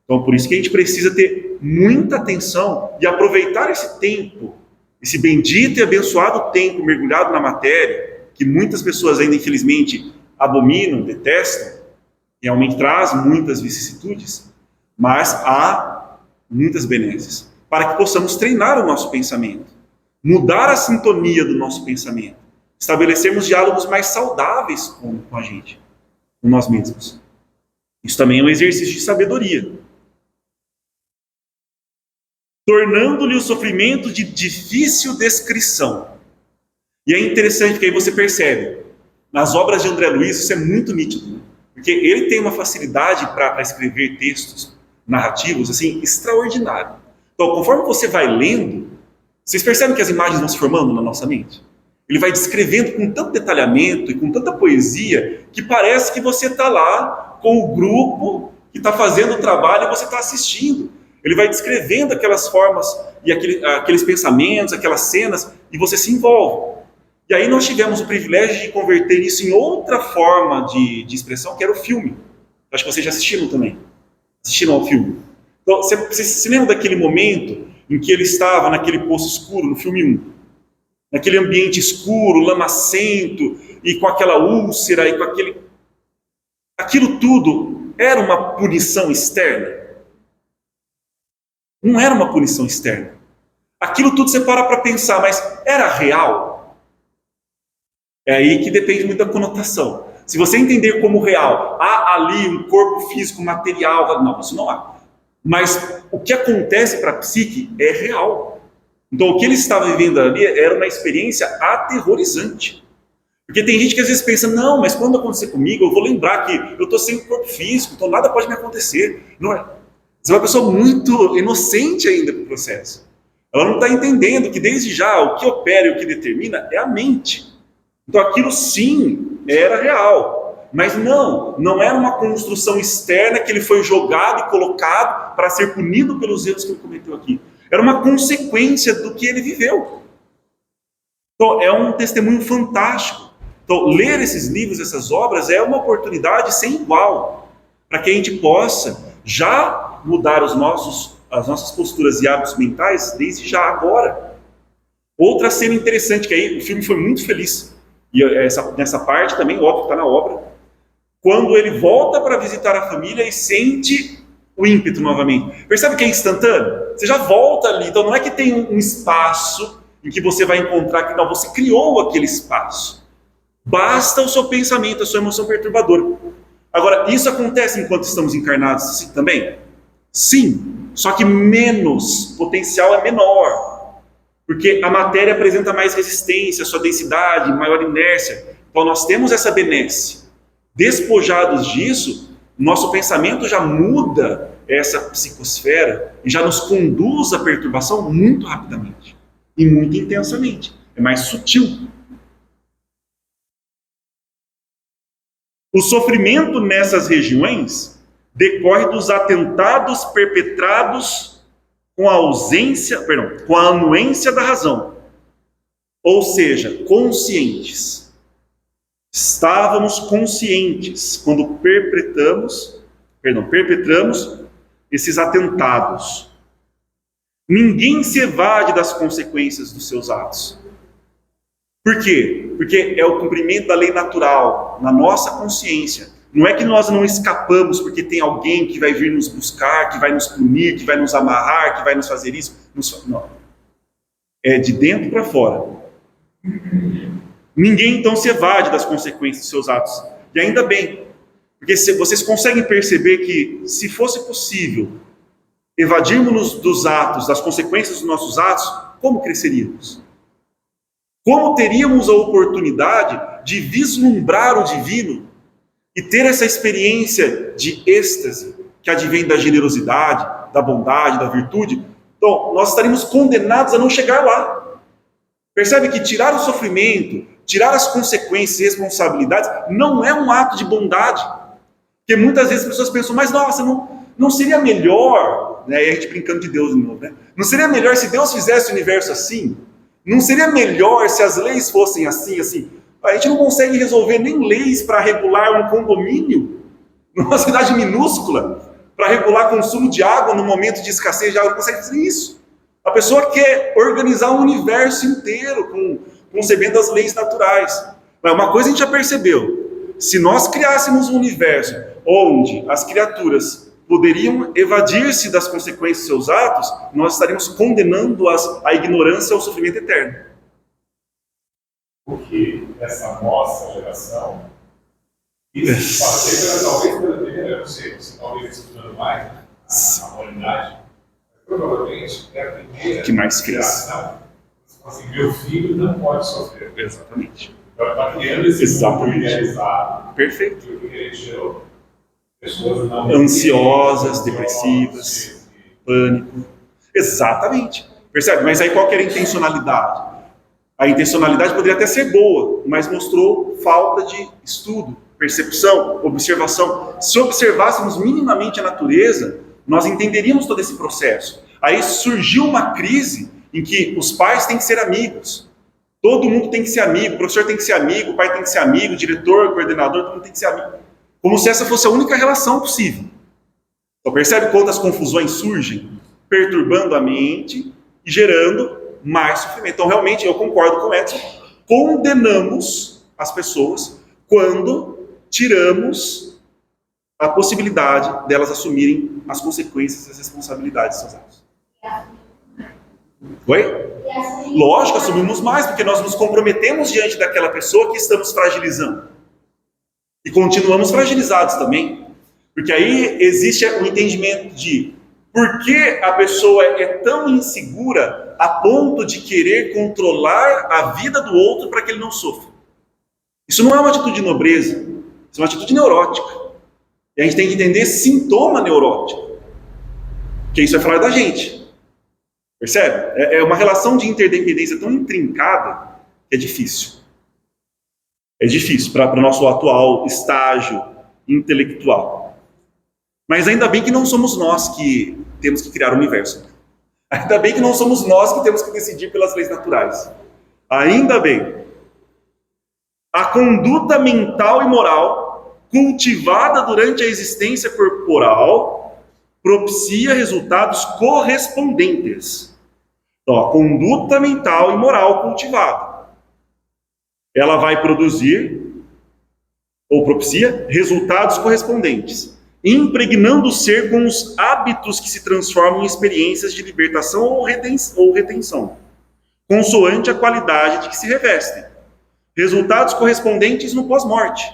Então, por isso que a gente precisa ter muita atenção e aproveitar esse tempo, esse bendito e abençoado tempo mergulhado na matéria, que muitas pessoas ainda, infelizmente, abominam, detestam, realmente traz muitas vicissitudes, mas há muitas benesses, para que possamos treinar o nosso pensamento, mudar a sintonia do nosso pensamento, estabelecermos diálogos mais saudáveis com a gente, com nós mesmos. Isso também é um exercício de sabedoria. Tornando-lhe o sofrimento de difícil descrição. E é interessante que aí você percebe, nas obras de André Luiz, isso é muito nítido. Porque ele tem uma facilidade para escrever textos narrativos assim extraordinário. Então, conforme você vai lendo, vocês percebem que as imagens vão se formando na nossa mente? Ele vai descrevendo com tanto detalhamento e com tanta poesia que parece que você está lá com o grupo que está fazendo o trabalho e você está assistindo. Ele vai descrevendo aquelas formas e aqueles pensamentos, aquelas cenas, e você se envolve. E aí nós tivemos o privilégio de converter isso em outra forma de expressão, que era o filme. Acho que vocês já assistiram também. Assistiram ao filme. Então, você se lembra daquele momento em que ele estava naquele poço escuro, no filme 1? Naquele ambiente escuro, lamacento, e com aquela úlcera, e com aquele... Aquilo tudo era uma punição externa? Não era uma punição externa. Aquilo tudo você para pensar, mas era real? É aí que depende muito da conotação. Se você entender como real, há ali um corpo físico, material, não, isso não há. Mas o que acontece para a psique é real. Então o que ele estava vivendo ali era uma experiência aterrorizante. Porque tem gente que às vezes pensa, não, mas quando acontecer comigo, eu vou lembrar que eu estou sem corpo físico, então nada pode me acontecer. Não é? Você é uma pessoa muito inocente ainda no processo. Ela não está entendendo que desde já o que opera e o que determina é a mente. Então aquilo sim era real. Mas não era uma construção externa que ele foi jogado e colocado para ser punido pelos erros que ele cometeu aqui. Era uma consequência do que ele viveu. Então é um testemunho fantástico. Então ler esses livros, essas obras, é uma oportunidade sem igual para que a gente possa já mudar as nossas posturas e hábitos mentais desde já agora. Outra cena interessante, que aí o filme foi muito feliz, e nessa parte também, óbvio, está na obra, quando ele volta para visitar a família e sente o ímpeto novamente. Percebe que é instantâneo? Você já volta ali, então não é que tem um espaço em que você vai encontrar que não, você criou aquele espaço. Basta o seu pensamento, a sua emoção perturbadora. Agora, isso acontece enquanto estamos encarnados sim, também? Sim, só que menos, o potencial é menor. Porque a matéria apresenta mais resistência, sua densidade, maior inércia. Então nós temos essa benesse. Despojados disso, nosso pensamento já muda essa psicosfera e já nos conduz à perturbação muito rapidamente e muito intensamente. É mais sutil. O sofrimento nessas regiões decorre dos atentados perpetrados com a anuência da razão. Ou seja, conscientes. Estávamos conscientes quando perpetramos esses atentados. Ninguém se evade das consequências dos seus atos. Por quê? Porque é o cumprimento da lei natural, na nossa consciência. Não é que nós não escapamos porque tem alguém que vai vir nos buscar, que vai nos punir, que vai nos amarrar, que vai nos fazer isso. Não. É de dentro para fora. Ninguém então se evade das consequências dos seus atos. E ainda bem, porque vocês conseguem perceber que se fosse possível evadirmos dos atos, das consequências dos nossos atos, como cresceríamos? Como teríamos a oportunidade de vislumbrar o divino e ter essa experiência de êxtase que advém da generosidade, da bondade, da virtude? Então, nós estaríamos condenados a não chegar lá. Percebe que tirar o sofrimento, tirar as consequências e responsabilidades não é um ato de bondade. Porque muitas vezes as pessoas pensam, mas nossa, não seria melhor, né? E a gente brincando de Deus de novo, né? Não seria melhor se Deus fizesse o universo assim? Não seria melhor se as leis fossem assim? A gente não consegue resolver nem leis para regular um condomínio, numa cidade minúscula, para regular consumo de água no momento de escassez de água, não consegue fazer isso. A pessoa quer organizar um universo inteiro, concebendo as leis naturais. Mas uma coisa a gente já percebeu, se nós criássemos um universo onde as criaturas poderiam evadir-se das consequências dos seus atos, nós estaríamos condenando-as à ignorância e ao sofrimento eterno. Porque essa nossa geração, isso talvez pela primeira, eu não sei, você talvez estudando mais a humanidade, provavelmente é a primeira que mais geração. Assim, meu filho não pode sofrer. Exatamente. Está criando esse mundo idealizado. Perfeito. Que ele gerou. Pessoas não ansiosas, depressivas, pânico. Exatamente. Percebe? Mas aí qual que era a intencionalidade? A intencionalidade poderia até ser boa, mas mostrou falta de estudo, percepção, observação. Se observássemos minimamente a natureza, nós entenderíamos todo esse processo. Aí surgiu uma crise em que os pais têm que ser amigos. Todo mundo tem que ser amigo, o professor tem que ser amigo, o pai tem que ser amigo, o diretor, o coordenador, todo mundo tem que ser amigo. Como se essa fosse a única relação possível. Então percebe quantas confusões surgem, perturbando a mente e gerando mais sofrimento. Então realmente eu concordo com o Edson, condenamos as pessoas quando tiramos a possibilidade delas assumirem as consequências e as responsabilidades dos seus atos. Oi? Lógico, assumimos mais, porque nós nos comprometemos diante daquela pessoa que estamos fragilizando. E continuamos fragilizados também. Porque aí existe o entendimento de por que a pessoa é tão insegura a ponto de querer controlar a vida do outro para que ele não sofra. Isso não é uma atitude de nobreza, isso é uma atitude neurótica. E a gente tem que entender sintoma neurótico. Porque isso vai falar da gente. Percebe? É uma relação de interdependência tão intrincada que é difícil. É difícil para o nosso atual estágio intelectual. Mas ainda bem que não somos nós que temos que criar o universo. Ainda bem que não somos nós que temos que decidir pelas leis naturais. Ainda bem. A conduta mental e moral cultivada durante a existência corporal propicia resultados correspondentes. Então, a conduta mental e moral cultivada, ela vai produzir, ou propicia, resultados correspondentes, impregnando o ser com os hábitos que se transformam em experiências de libertação ou retenção, consoante a qualidade de que se revestem. Resultados correspondentes no pós-morte.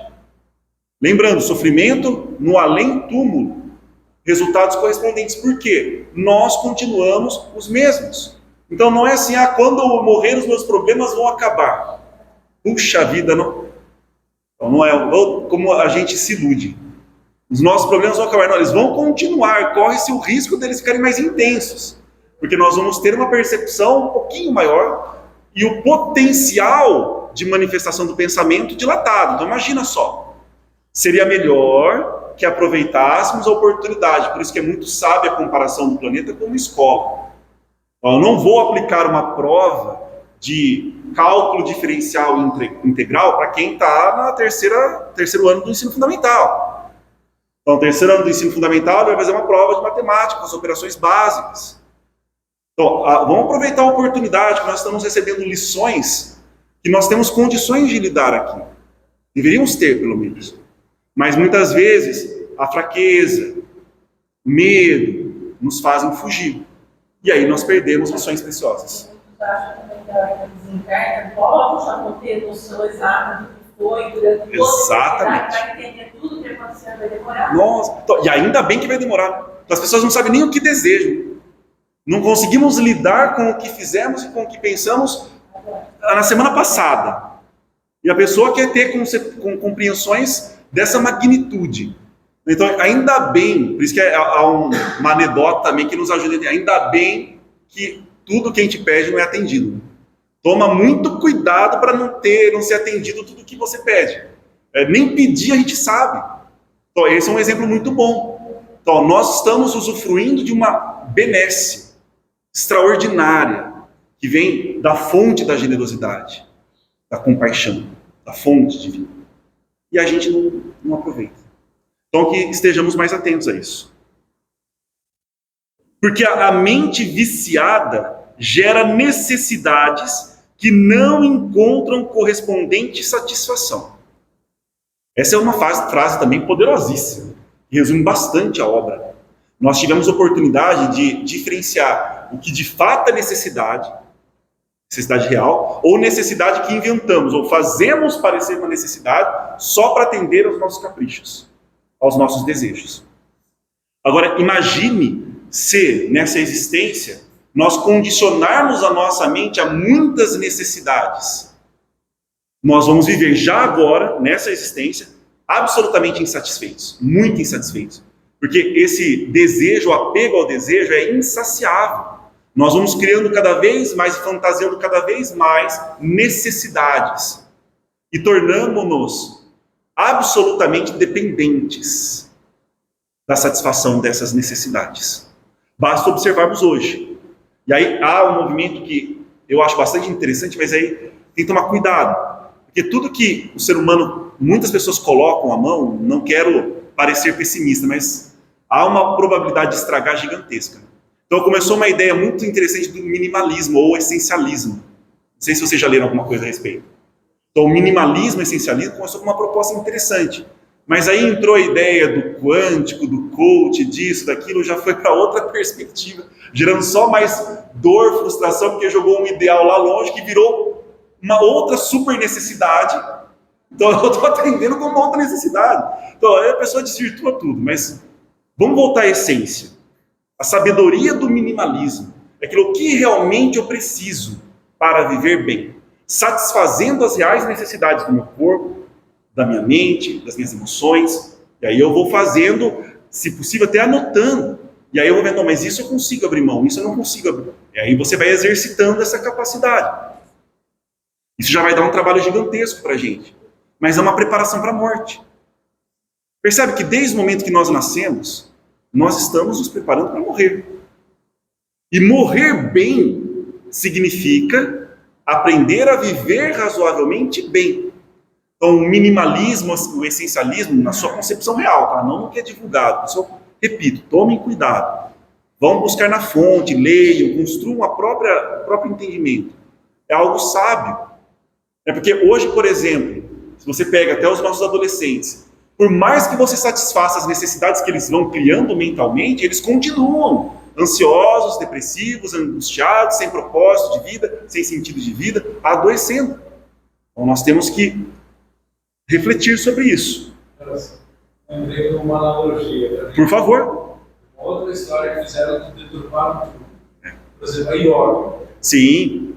Lembrando, sofrimento no além-túmulo. Resultados correspondentes. Por quê? Nós continuamos os mesmos. Então não é assim, quando eu morrer os meus problemas vão acabar. Puxa vida, não. Então não é como a gente se ilude. Os nossos problemas vão acabar. Não, eles vão continuar. Corre-se o risco deles ficarem mais intensos. Porque nós vamos ter uma percepção um pouquinho maior e o potencial de manifestação do pensamento dilatado. Então imagina só. Seria melhor que aproveitássemos a oportunidade. Por isso que é muito sábia a comparação do planeta com uma escola. Eu não vou aplicar uma prova de cálculo diferencial integral para quem está no terceiro ano do ensino fundamental. Então, no terceiro ano do ensino fundamental, ele vai fazer uma prova de matemática, as operações básicas. Então, vamos aproveitar a oportunidade que nós estamos recebendo lições que nós temos condições de lidar aqui. Deveríamos ter, pelo menos. Mas muitas vezes a fraqueza, o medo nos fazem fugir. E aí nós perdemos lições preciosas. Exatamente. Para entender tudo que aconteceu, vai demorar. Nossa, e ainda bem que vai demorar. As pessoas não sabem nem o que desejam. Não conseguimos lidar com o que fizemos e com o que pensamos na semana passada. E a pessoa quer ter compreensões dessa magnitude. Então, ainda bem, por isso que há uma anedota também que nos ajuda a entender, ainda bem que tudo que a gente pede não é atendido. Toma muito cuidado para não ser atendido tudo que você pede. Nem pedir a gente sabe. Então, esse é um exemplo muito bom. Então, nós estamos usufruindo de uma benesse extraordinária que vem da fonte da generosidade, da compaixão, da fonte divina. E a gente não aproveita. Então que estejamos mais atentos a isso. Porque a mente viciada gera necessidades que não encontram correspondente satisfação. Essa é uma frase também poderosíssima, que resume bastante a obra. Nós tivemos a oportunidade de diferenciar o que de fato é necessidade real, ou necessidade que inventamos, ou fazemos parecer uma necessidade só para atender aos nossos caprichos, aos nossos desejos. Agora, imagine se, nessa existência, nós condicionarmos a nossa mente a muitas necessidades. Nós vamos viver já agora, nessa existência, absolutamente insatisfeitos, muito insatisfeitos. Porque esse desejo, o apego ao desejo é insaciável. Nós vamos criando cada vez mais, fantasiando cada vez mais necessidades e tornamos-nos absolutamente dependentes da satisfação dessas necessidades. Basta observarmos hoje. E aí há um movimento que eu acho bastante interessante, mas aí tem que tomar cuidado. Porque tudo que o ser humano, muitas pessoas colocam à mão, não quero parecer pessimista, mas há uma probabilidade de estragar gigantesca. Então começou uma ideia muito interessante do minimalismo ou essencialismo. Não sei se vocês já leram alguma coisa a respeito. Então o minimalismo e o essencialismo começou com uma proposta interessante. Mas aí entrou a ideia do quântico, do coach, disso, daquilo, já foi para outra perspectiva, gerando só mais dor, frustração, porque jogou um ideal lá longe que virou uma outra super necessidade. Então eu estou atendendo com uma outra necessidade. Então aí a pessoa desvirtua tudo, mas vamos voltar à essência. A sabedoria do minimalismo é aquilo que realmente eu preciso para viver bem, satisfazendo as reais necessidades do meu corpo, da minha mente, das minhas emoções. E aí eu vou fazendo, se possível, até anotando. E aí eu vou vendo, não, mas isso eu consigo abrir mão, isso eu não consigo abrir mão. E aí você vai exercitando essa capacidade. Isso já vai dar um trabalho gigantesco para a gente. Mas é uma preparação para a morte. Percebe que desde o momento que nós nascemos, nós estamos nos preparando para morrer. E morrer bem significa aprender a viver razoavelmente bem. Então, o minimalismo, o essencialismo, na sua concepção real, tá? Não no que é divulgado. Só repito, tomem cuidado. Vão buscar na fonte, leiam, construam o próprio entendimento. É algo sábio. É porque hoje, por exemplo, se você pega até os nossos adolescentes, por mais que você satisfaça as necessidades que eles vão criando mentalmente, eles continuam ansiosos, depressivos, angustiados, sem propósito de vida, sem sentido de vida, adoecendo. Então nós temos que refletir sobre isso. Lembrei de uma analogia. Por favor. Outra história que fizeram de deturpar tudo. Por exemplo, a yoga. Sim.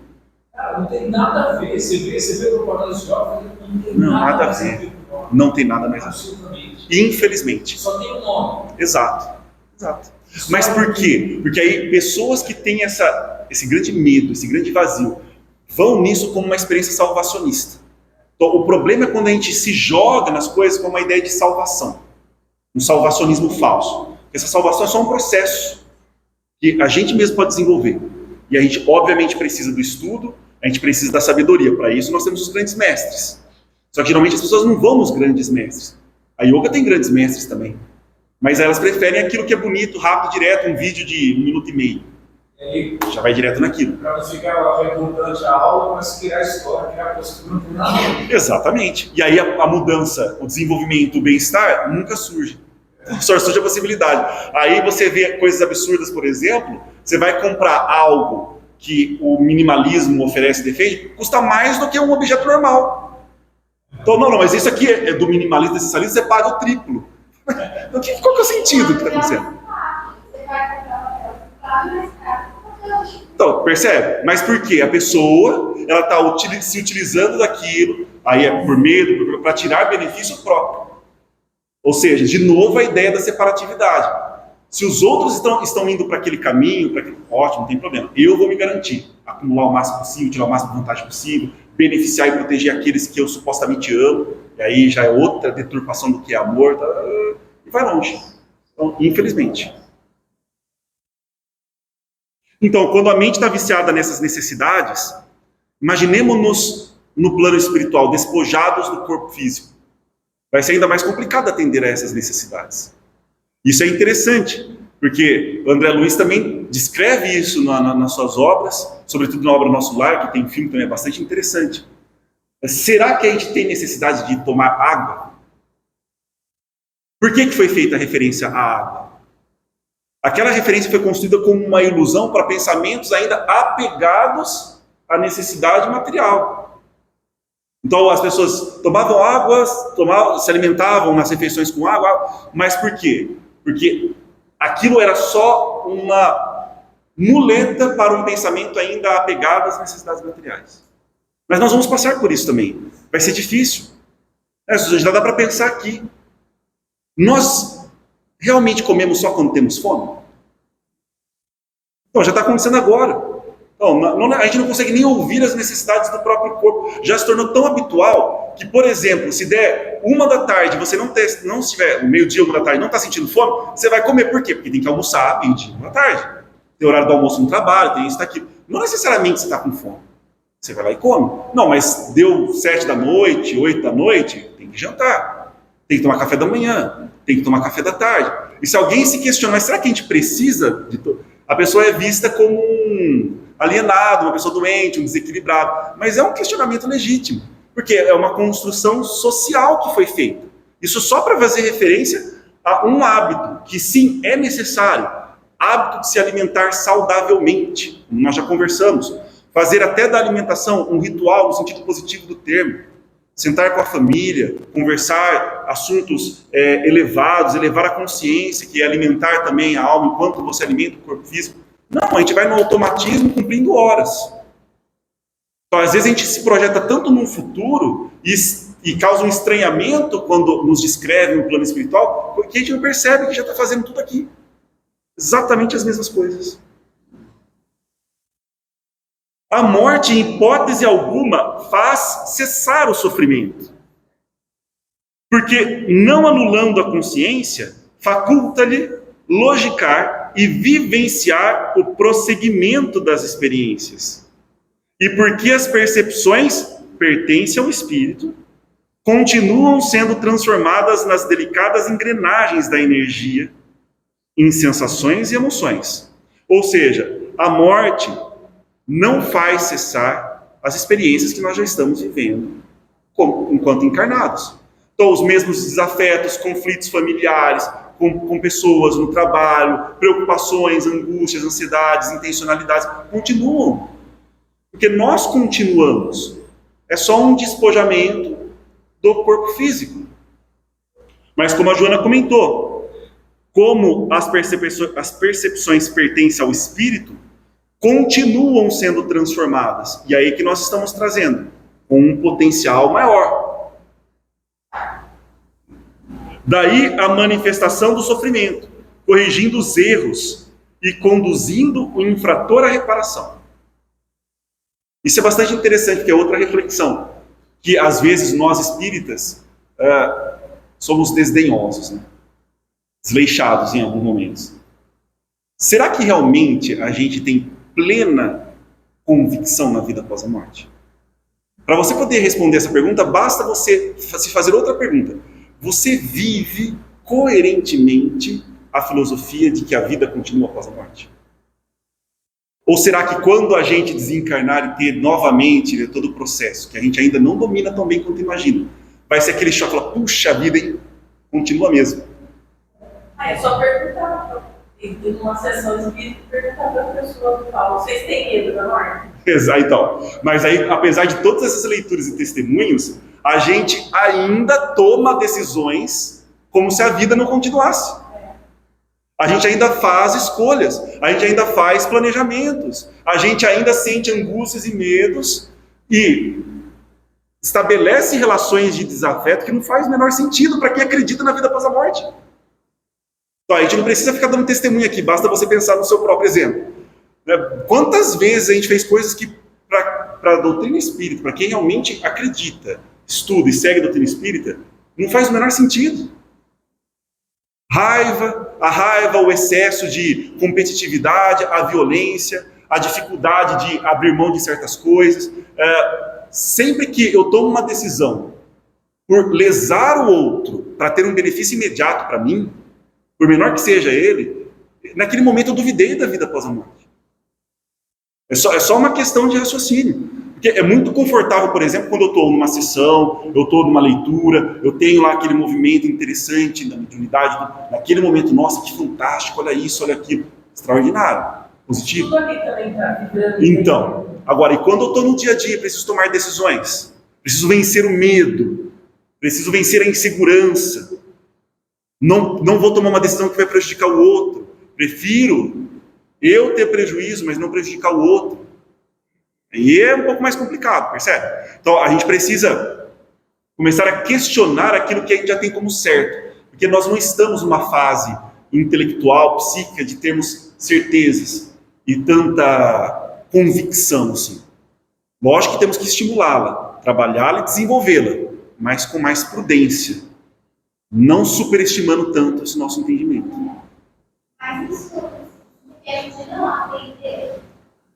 Cara, não tem nada a ver. Você vê o propósito de yoga, não tem Nada a ver. Não tem nada mais a ver. Absolutamente. Infelizmente. Só tem o nome. Exato. Mas por quê? Porque aí pessoas que têm esse grande medo, esse grande vazio, vão nisso como uma experiência salvacionista. Então, o problema é quando a gente se joga nas coisas com uma ideia de salvação. Um salvacionismo falso. Essa salvação é só um processo que a gente mesmo pode desenvolver. E a gente, obviamente, precisa do estudo, a gente precisa da sabedoria. Para isso, nós temos os grandes mestres. Só que, geralmente, as pessoas não vão nos grandes mestres. A yoga tem grandes mestres também. Mas elas preferem aquilo que é bonito, rápido, direto, um vídeo de 1 minuto e meio. E Já vai direto naquilo. para não ficar lá redundante a aula, mas criar a história, criar a postura, não tem nada a ver. Exatamente. E aí a mudança, o desenvolvimento, o bem-estar nunca surge. Só surge a possibilidade. Aí você vê coisas absurdas, por exemplo, você vai comprar algo que o minimalismo oferece e defende, custa mais do que um objeto normal. Então, não, mas isso aqui é do minimalismo, do essencialismo, você paga o triplo. Então, qual que é o sentido que está acontecendo? Você vai comprar papel mais caro. Então, percebe? Mas por quê? A pessoa ela está se utilizando daquilo, aí é por medo, para tirar benefício próprio. Ou seja, de novo a ideia da separatividade. Se os outros estão indo para aquele caminho, ótimo, não tem problema. Eu vou me garantir, acumular o máximo possível, tirar o máximo de vantagem possível, beneficiar e proteger aqueles que eu supostamente amo, e aí já é outra deturpação do que é amor, e vai longe. Então, infelizmente. Então, quando a mente está viciada nessas necessidades, imaginemos-nos no plano espiritual, despojados do corpo físico. Vai ser ainda mais complicado atender a essas necessidades. Isso é interessante, porque o André Luiz também descreve isso nas suas obras, sobretudo na obra Nosso Lar, que tem filme também, é bastante interessante. Será que a gente tem necessidade de tomar água? Por que foi feita a referência à água? Aquela referência foi construída como uma ilusão para pensamentos ainda apegados à necessidade material. Então as pessoas tomavam água, se alimentavam nas refeições com água, mas por quê? Porque aquilo era só uma muleta para um pensamento ainda apegado às necessidades materiais. Mas nós vamos passar por isso também. Vai ser difícil. Já dá para pensar aqui. Nós realmente comemos só quando temos fome? Então, já está acontecendo agora. Então, a gente não consegue nem ouvir as necessidades do próprio corpo. Já se tornou tão habitual que, por exemplo, se der 1 da tarde, você não estiver, meio-dia, 1 da tarde, não está sentindo fome, você vai comer. Por quê? Porque tem que almoçar meio-dia, 1 da tarde. Tem horário do almoço no trabalho, tem isso, está aqui. Não necessariamente você está com fome. Você vai lá e come. Não, mas deu 7 da noite, 8 da noite, tem que jantar. Tem que tomar café da manhã, tem que tomar café da tarde. E se alguém se questionar, mas será que a gente precisa de a pessoa é vista como um alienado, uma pessoa doente, um desequilibrado. Mas é um questionamento legítimo, porque é uma construção social que foi feita. Isso só para fazer referência a um hábito, que sim, é necessário. Hábito de se alimentar saudavelmente, como nós já conversamos. Fazer até da alimentação um ritual no sentido positivo do termo. Sentar com a família, conversar assuntos elevados, elevar a consciência, que é alimentar também a alma enquanto você alimenta o corpo físico. Não, a gente vai no automatismo cumprindo horas. Então, às vezes a gente se projeta tanto no futuro e causa um estranhamento quando nos descreve no plano espiritual, porque a gente não percebe que já está fazendo tudo aqui. Exatamente as mesmas coisas. A morte, em hipótese alguma, faz cessar o sofrimento. Porque, não anulando a consciência, faculta-lhe logicar e vivenciar o prosseguimento das experiências. E porque as percepções pertencem ao espírito, continuam sendo transformadas nas delicadas engrenagens da energia, em sensações e emoções. Ou seja, a morte não faz cessar as experiências que nós já estamos vivendo enquanto encarnados. Então, os mesmos desafetos, conflitos familiares, com pessoas no trabalho, preocupações, angústias, ansiedades, intencionalidades, continuam. Porque nós continuamos. É só um despojamento do corpo físico. Mas como a Joana comentou, como as percepções pertencem ao espírito, continuam sendo transformadas. E aí que nós estamos trazendo com um potencial maior. Daí a manifestação do sofrimento, corrigindo os erros e conduzindo o infrator à reparação. Isso é bastante interessante, porque é outra reflexão, que às vezes nós espíritas somos desdenhosos, né? Desleixados em alguns momentos. Será que realmente a gente tem plena convicção na vida após a morte? Para você poder responder essa pergunta, basta você se fazer outra pergunta. Você vive coerentemente a filosofia de que a vida continua após a morte? Ou será que quando a gente desencarnar e ter novamente todo o processo, que a gente ainda não domina tão bem quanto imagina, vai ser aquele choque, falar, puxa vida, hein? Continua mesmo. É só perguntar. Em uma sessão espírita, perguntar para a pessoa que fala, vocês têm medo da morte? Exato, então. Mas aí, apesar de todas essas leituras e testemunhos, a gente ainda toma decisões como se a vida não continuasse. A gente ainda faz escolhas, a gente ainda faz planejamentos, a gente ainda sente angústias e medos e estabelece relações de desafeto que não faz o menor sentido para quem acredita na vida após a morte. Então, a gente não precisa ficar dando testemunho aqui, basta você pensar no seu próprio exemplo. Quantas vezes a gente fez coisas que, para a doutrina espírita, para quem realmente acredita, estuda e segue a doutrina espírita, não faz o menor sentido. A raiva, o excesso de competitividade, a violência, a dificuldade de abrir mão de certas coisas. Sempre que eu tomo uma decisão por lesar o outro para ter um benefício imediato para mim, por menor que seja ele, naquele momento eu duvidei da vida após a morte. É só uma questão de raciocínio. Porque é muito confortável, por exemplo, quando eu estou numa sessão, eu estou numa leitura, eu tenho lá aquele movimento interessante da mediunidade, naquele momento, nossa, que fantástico, olha isso, olha aquilo, extraordinário, positivo. Tudo aqui também está vibrando. Então, agora, e quando eu estou no dia a dia, preciso tomar decisões, preciso vencer o medo, preciso vencer a insegurança, não vou tomar uma decisão que vai prejudicar o outro, prefiro eu ter prejuízo, mas não prejudicar o outro. E é um pouco mais complicado, percebe? Então, a gente precisa Começar a questionar aquilo que a gente já tem como certo. Porque nós não estamos numa fase intelectual, psíquica, de termos certezas e tanta convicção, assim. Lógico que temos que estimulá-la, trabalhá-la e desenvolvê-la, mas com mais prudência, não superestimando tanto esse nosso entendimento. Mas isso porque a gente não aprendeu.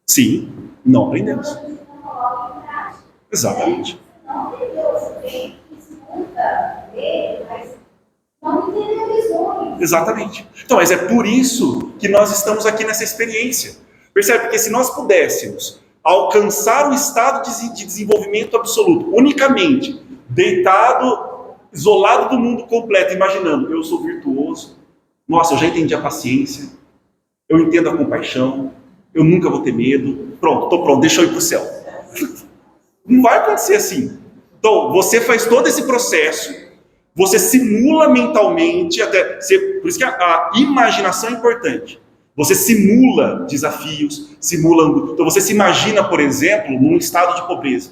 Sim, não aprendemos. Quando a gente não coloca em prática. Exatamente. Não aprendeu, você tem que escuta, vê, mas não interiorizou. Exatamente. Então, mas é por isso que nós estamos aqui nessa experiência. Percebe? Porque se nós pudéssemos alcançar o estado de desenvolvimento absoluto, unicamente, deitado, isolado do mundo completo, imaginando, eu sou virtuoso, nossa, eu já entendi a paciência, eu entendo a compaixão, eu nunca vou ter medo, pronto, estou pronto, deixa eu ir para o céu. Não vai acontecer assim. Então, você faz todo esse processo, você simula mentalmente, por isso que a imaginação é importante. Você simula desafios, então você se imagina, por exemplo, num estado de pobreza.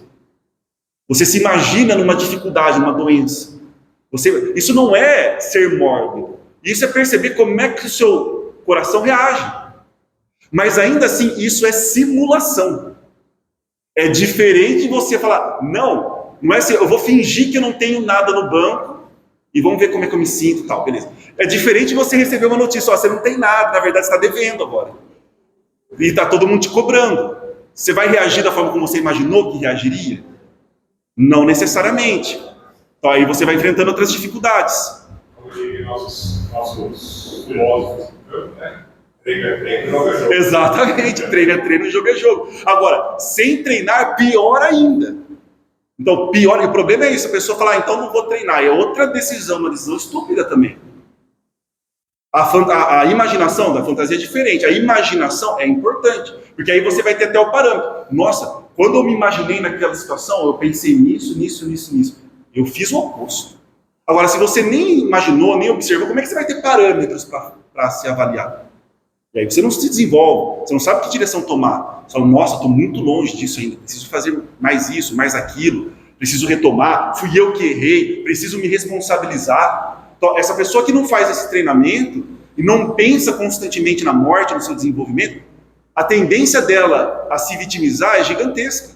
Você se imagina numa dificuldade, numa doença. Isso não é ser mórbido. Isso é perceber como é que o seu coração reage. Mas ainda assim, isso é simulação. É diferente de você falar, não é assim, eu vou fingir que eu não tenho nada no banco e vamos ver como é que eu me sinto e tal, beleza. É diferente de você receber uma notícia, você não tem nada, na verdade você está devendo agora. E está todo mundo te cobrando. Você vai reagir da forma como você imaginou que reagiria? Não necessariamente. Então aí você vai enfrentando outras dificuldades. Como dizem nossos filósofos, né? Treino, jogo é jogo. Exatamente, treino, jogo é jogo. Agora, sem treinar, pior ainda. Então, pior, e o problema é isso, a pessoa fala, então não vou treinar. É outra decisão, uma decisão estúpida também. A imaginação da fantasia é diferente. A imaginação é importante, porque aí você vai ter até o parâmetro. Nossa, quando eu me imaginei naquela situação, eu pensei nisso. Eu fiz o oposto. Agora, se você nem imaginou, nem observou, como é que você vai ter parâmetros para se avaliar? E aí você não se desenvolve, você não sabe que direção tomar. Você fala, nossa, estou muito longe disso ainda, preciso fazer mais isso, mais aquilo, preciso retomar, fui eu que errei, preciso me responsabilizar. Então, essa pessoa que não faz esse treinamento e não pensa constantemente na morte, no seu desenvolvimento, a tendência dela a se vitimizar é gigantesca.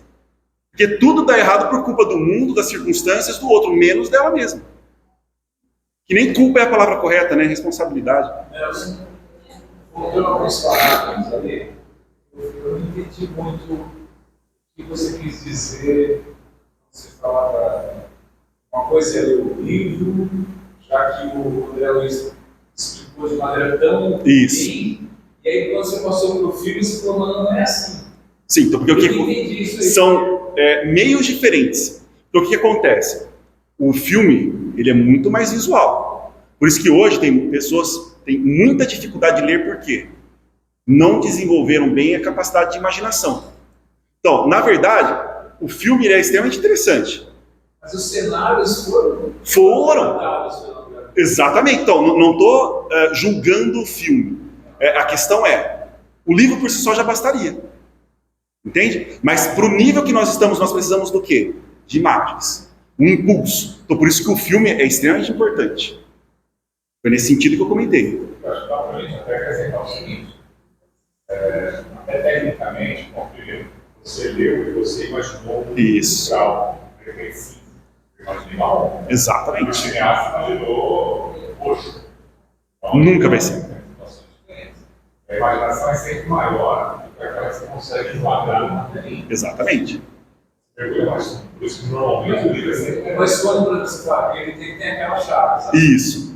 Porque tudo dá errado por culpa do mundo, das circunstâncias, do outro, menos dela mesma. Que nem culpa é a palavra correta, né? Responsabilidade. Voltando algumas palavras ali, eu não entendi muito o que você quis dizer. Você falava uma coisa é ler o livro, já que o André Luiz explicou de maneira tão Isso. bem, e aí quando você passou para o filme, você falou, não é assim. Sim, então porque Eu não entendi isso aí. são meios diferentes. Então o que acontece? O filme, ele é muito mais visual. Por isso que hoje tem pessoas têm muita dificuldade de ler, por quê? Não desenvolveram bem a capacidade de imaginação. Então, na verdade, o filme é extremamente interessante. Mas os cenários foram. Foram. Exatamente. Então, não estou julgando o filme. A questão é, o livro por si só já bastaria. Entende? Mas para o nível que nós estamos, nós precisamos do quê? De imagens. Um impulso. Então, por isso que o filme é extremamente importante. Foi nesse sentido que eu comentei. Eu acho que dá para a gente até acrescentar o seguinte, até tecnicamente, primeiro, você leu e você imaginou Isso. grau reflexivo. Eu imaginei mal. Exatamente. O cineasta imaginou roxo. Então, Nunca vai ser. A imaginação é sempre maior do que aquela que você consegue enquadrar na matéria. Exatamente. Por isso que normalmente o livro é sempre. Mas quando você fala, ele tem aquela chave, sabe? Isso.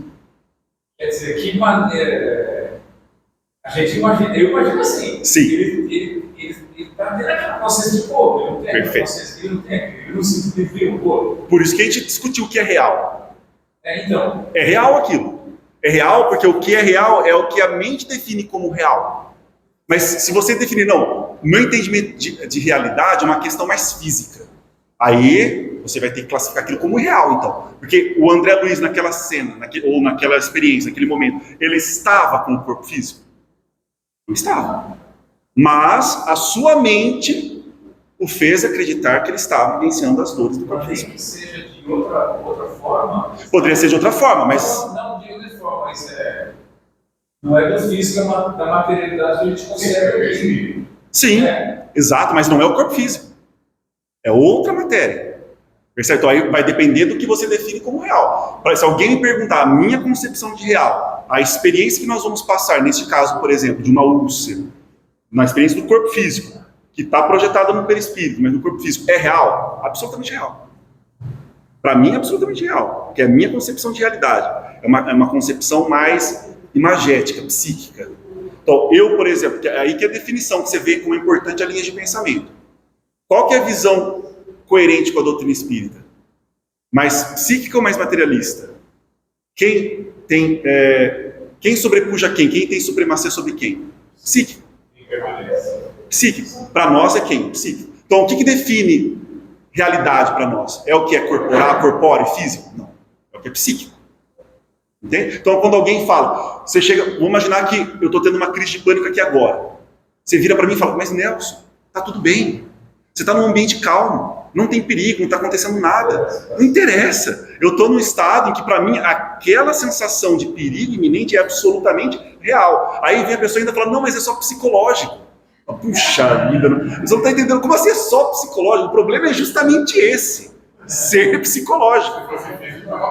Quer dizer, que maneira. A gente imagina, eu imagino assim. Sim. Ele está tendo aquela consciência de corpo, ele não tem Perfeito. consciência, ele não se define o corpo. Por isso que a gente discutiu o que é real. Então. É real aquilo. É real porque o que é real é o que a mente define como real. Mas se você definir, não, o meu entendimento de realidade é uma questão mais física. Aí você vai ter que classificar aquilo como real, então. Porque o André Luiz, naquela cena, ou naquela experiência, naquele momento, ele estava com o corpo físico? Não estava. Mas a sua mente o fez acreditar que ele estava vivenciando as dores do corpo Nem físico. que seja de outra forma. Poderia ser de outra forma, mas... Não digo de forma, mas não é da física, da materialidade que a gente consegue. Sim, exato, mas não é o corpo físico. É outra matéria. Percebe? Então aí vai depender do que você define como real. Se alguém me perguntar a minha concepção de real, a experiência que nós vamos passar, neste caso, por exemplo, de uma úlcera, na experiência do corpo físico, que está projetada no perispírito, mas no corpo físico, é real? Absolutamente real. Para mim, é absolutamente real, porque é a minha concepção de realidade. É uma concepção mais imagética, psíquica. Então, eu, por exemplo, é aí que é a definição que você vê como é importante a linha de pensamento. Qual que é a visão coerente com a doutrina espírita? Mais psíquica ou mais materialista? Quem sobrepuja quem? Quem tem supremacia sobre quem? Psíquico. Psíquico. Para nós é quem? Psíquico. Então, o que define realidade para nós? É o que é corpóreo, físico? Não. É o que é psíquico. Entende? Então, quando alguém fala, você chega, vamos imaginar que eu estou tendo uma crise de pânico aqui agora. Você vira para mim e fala, mas Nelson, tá tudo bem. Você está num ambiente calmo, não tem perigo, não está acontecendo nada. Não interessa. Eu estou num estado em que, para mim, aquela sensação de perigo iminente é absolutamente real. Aí vem a pessoa e ainda fala, não, mas é só psicológico. Puxa vida, você não está entendendo. Como assim é só psicológico? O problema é justamente esse, ser psicológico.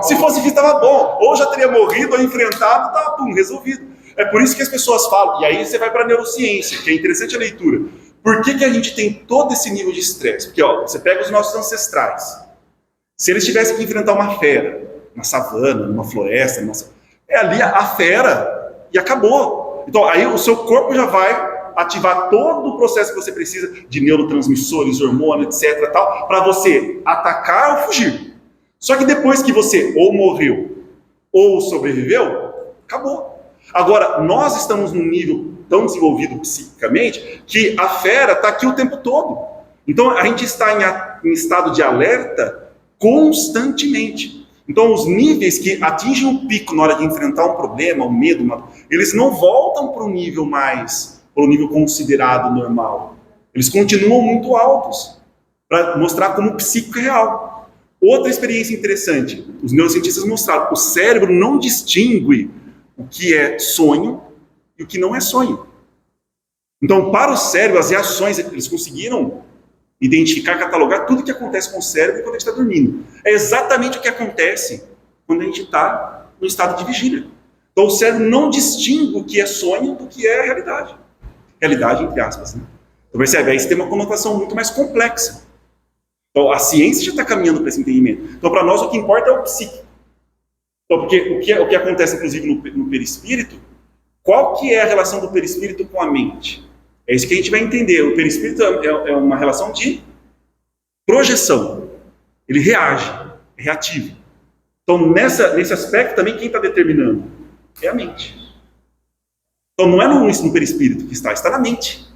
Se fosse físico, estava bom. Ou já teria morrido, ou enfrentado, estava resolvido. É por isso que as pessoas falam, e aí você vai para a neurociência, que é interessante a leitura. Por que a gente tem todo esse nível de estresse? Porque você pega os nossos ancestrais. Se eles tivessem que enfrentar uma fera, na savana, numa floresta, é ali a fera e acabou. Então aí o seu corpo já vai ativar todo o processo que você precisa de neurotransmissores, hormônios, etc. para você atacar ou fugir. Só que depois que você ou morreu ou sobreviveu, acabou. Agora, nós estamos num nível tão desenvolvido psiquicamente que a fera está aqui o tempo todo. Então, a gente está em estado de alerta constantemente. Então, os níveis que atingem o pico na hora de enfrentar um problema, um medo, eles não voltam para o nível considerado normal. Eles continuam muito altos, para mostrar como o psíquico é real. Outra experiência interessante, os neurocientistas mostraram que o cérebro não distingue o que é sonho e o que não é sonho. Então, para o cérebro, as reações, eles conseguiram identificar, catalogar tudo o que acontece com o cérebro quando a gente está dormindo. É exatamente o que acontece quando a gente está no estado de vigília. Então, o cérebro não distingue o que é sonho do que é realidade. Realidade, entre aspas. Né? Então, percebe? Aí isso tem uma conotação muito mais complexa. Então, a ciência já está caminhando para esse entendimento. Então, para nós, o que importa é o psíquico. Então, porque o que acontece, inclusive, no perispírito, qual que é a relação do perispírito com a mente? É isso que a gente vai entender. O perispírito é uma relação de projeção. Ele reage, é reativo. Então, nesse aspecto também, quem está determinando? É a mente. Então, não é no perispírito que está na mente.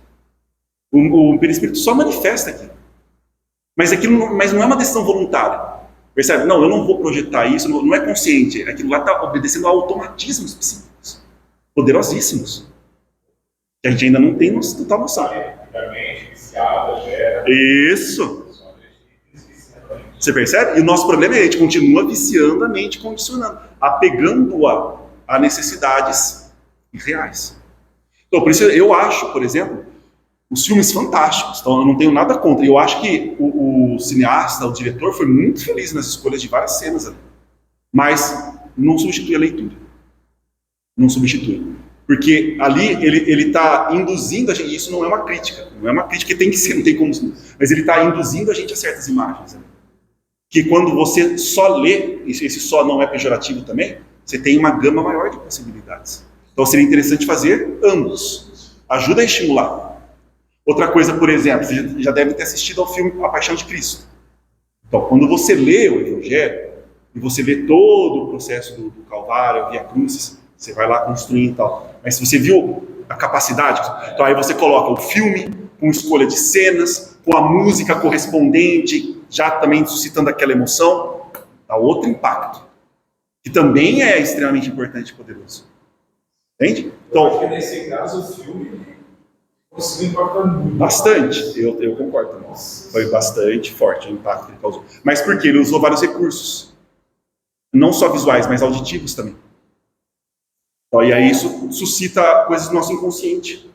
O perispírito só manifesta aqui. Mas não é uma decisão voluntária. Percebe? Não, eu não vou projetar isso, não é consciente. Aquilo lá está obedecendo a automatismos psíquicos, poderosíssimos, que a gente ainda não tem total noção. Isso. Você percebe? E o nosso problema é a gente continua viciando a mente, condicionando, apegando-a a necessidades irreais. Então, por isso eu acho, por exemplo, os filmes fantásticos. Então, eu não tenho nada contra. Eu acho que o cineasta, o diretor, foi muito feliz nas escolhas de várias cenas ali. Mas não substitui a leitura. Não substitui. Porque ali ele está induzindo a gente, e isso não é uma crítica. Não é uma crítica que tem que ser, não tem como. Mas ele está induzindo a gente a certas imagens. Né? Que quando você só lê, e esse só não é pejorativo também, você tem uma gama maior de possibilidades. Então seria interessante fazer ambos. Ajuda a estimular. Outra coisa, por exemplo, você já deve ter assistido ao filme A Paixão de Cristo. Então, quando você lê o Evangelho, e você vê todo o processo do Calvário, Via Crucis, você vai lá construindo e tal. Mas se você viu a capacidade, então aí você coloca o filme com escolha de cenas, com a música correspondente, já também suscitando aquela emoção, dá outro impacto, que também é extremamente importante e poderoso. Entende? Então, acho que nesse caso o filme conseguiu impactar muito. Bastante, eu concordo também. Foi bastante forte o impacto que ele causou. Mas por quê? Ele usou vários recursos. Não só visuais, mas auditivos também. Então, e aí isso suscita coisas do nosso inconsciente.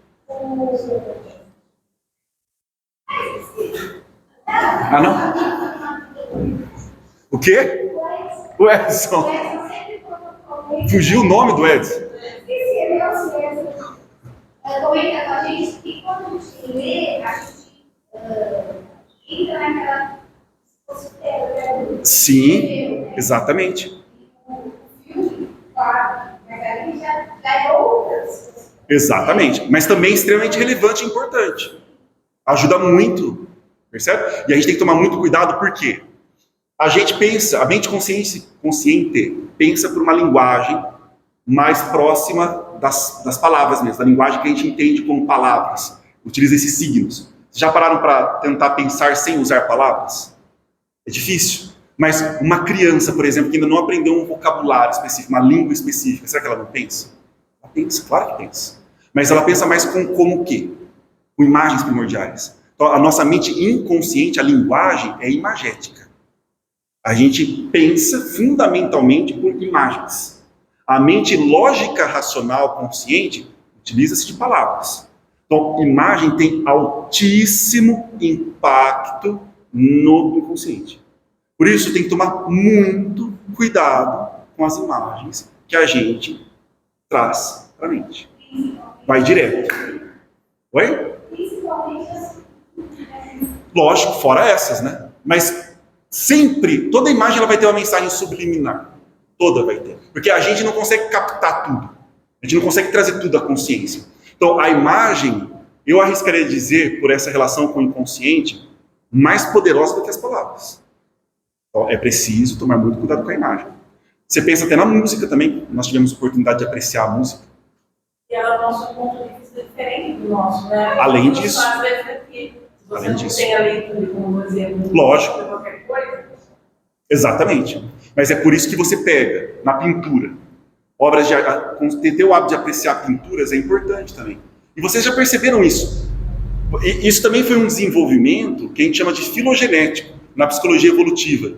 Ah, não? O quê? O Edson. Fugiu o nome do Edson. Comenta com a gente que quando a gente lê, a gente entra naquela. Sim, exatamente. O filme, claro, mas aí já é outras. Exatamente. Mas também é extremamente relevante e importante. Ajuda muito. Percebe? E a gente tem que tomar muito cuidado, porque a gente pensa, a mente consciente pensa por uma linguagem mais próxima das palavras mesmo, da linguagem que a gente entende como palavras. Utiliza esses signos. Vocês já pararam para tentar pensar sem usar palavras? É difícil. Mas uma criança, por exemplo, que ainda não aprendeu um vocabulário específico, uma língua específica, será que ela não pensa? Ela pensa, claro que pensa. Mas ela pensa mais como o quê? Com imagens primordiais. Então, a nossa mente inconsciente, a linguagem, é imagética. A gente pensa fundamentalmente por imagens. A mente lógica, racional, consciente, utiliza-se de palavras. Então, imagem tem altíssimo impacto no inconsciente. Por isso, tem que tomar muito cuidado com as imagens que a gente traz para a mente. Vai direto. Oi? Lógico, fora essas, né? Mas sempre, toda imagem ela vai ter uma mensagem subliminar. Toda vai ter. Porque a gente não consegue captar tudo. A gente não consegue trazer tudo à consciência. Então, a imagem, eu arriscaria dizer, por essa relação com o inconsciente, mais poderosa do que as palavras. Então, é preciso tomar muito cuidado com a imagem. Você pensa até na música também. Nós tivemos oportunidade de apreciar a música. E ela é o nosso ponto de vista diferente do nosso, né? Além disso. Se você Além não disso. tem a leitura como exemplo, Lógico. qualquer coisa. Exatamente. Mas é por isso que você pega na pintura. Obras de ter o hábito de apreciar pinturas é importante também. E vocês já perceberam isso. Isso também foi um desenvolvimento que a gente chama de filogenético, na psicologia evolutiva.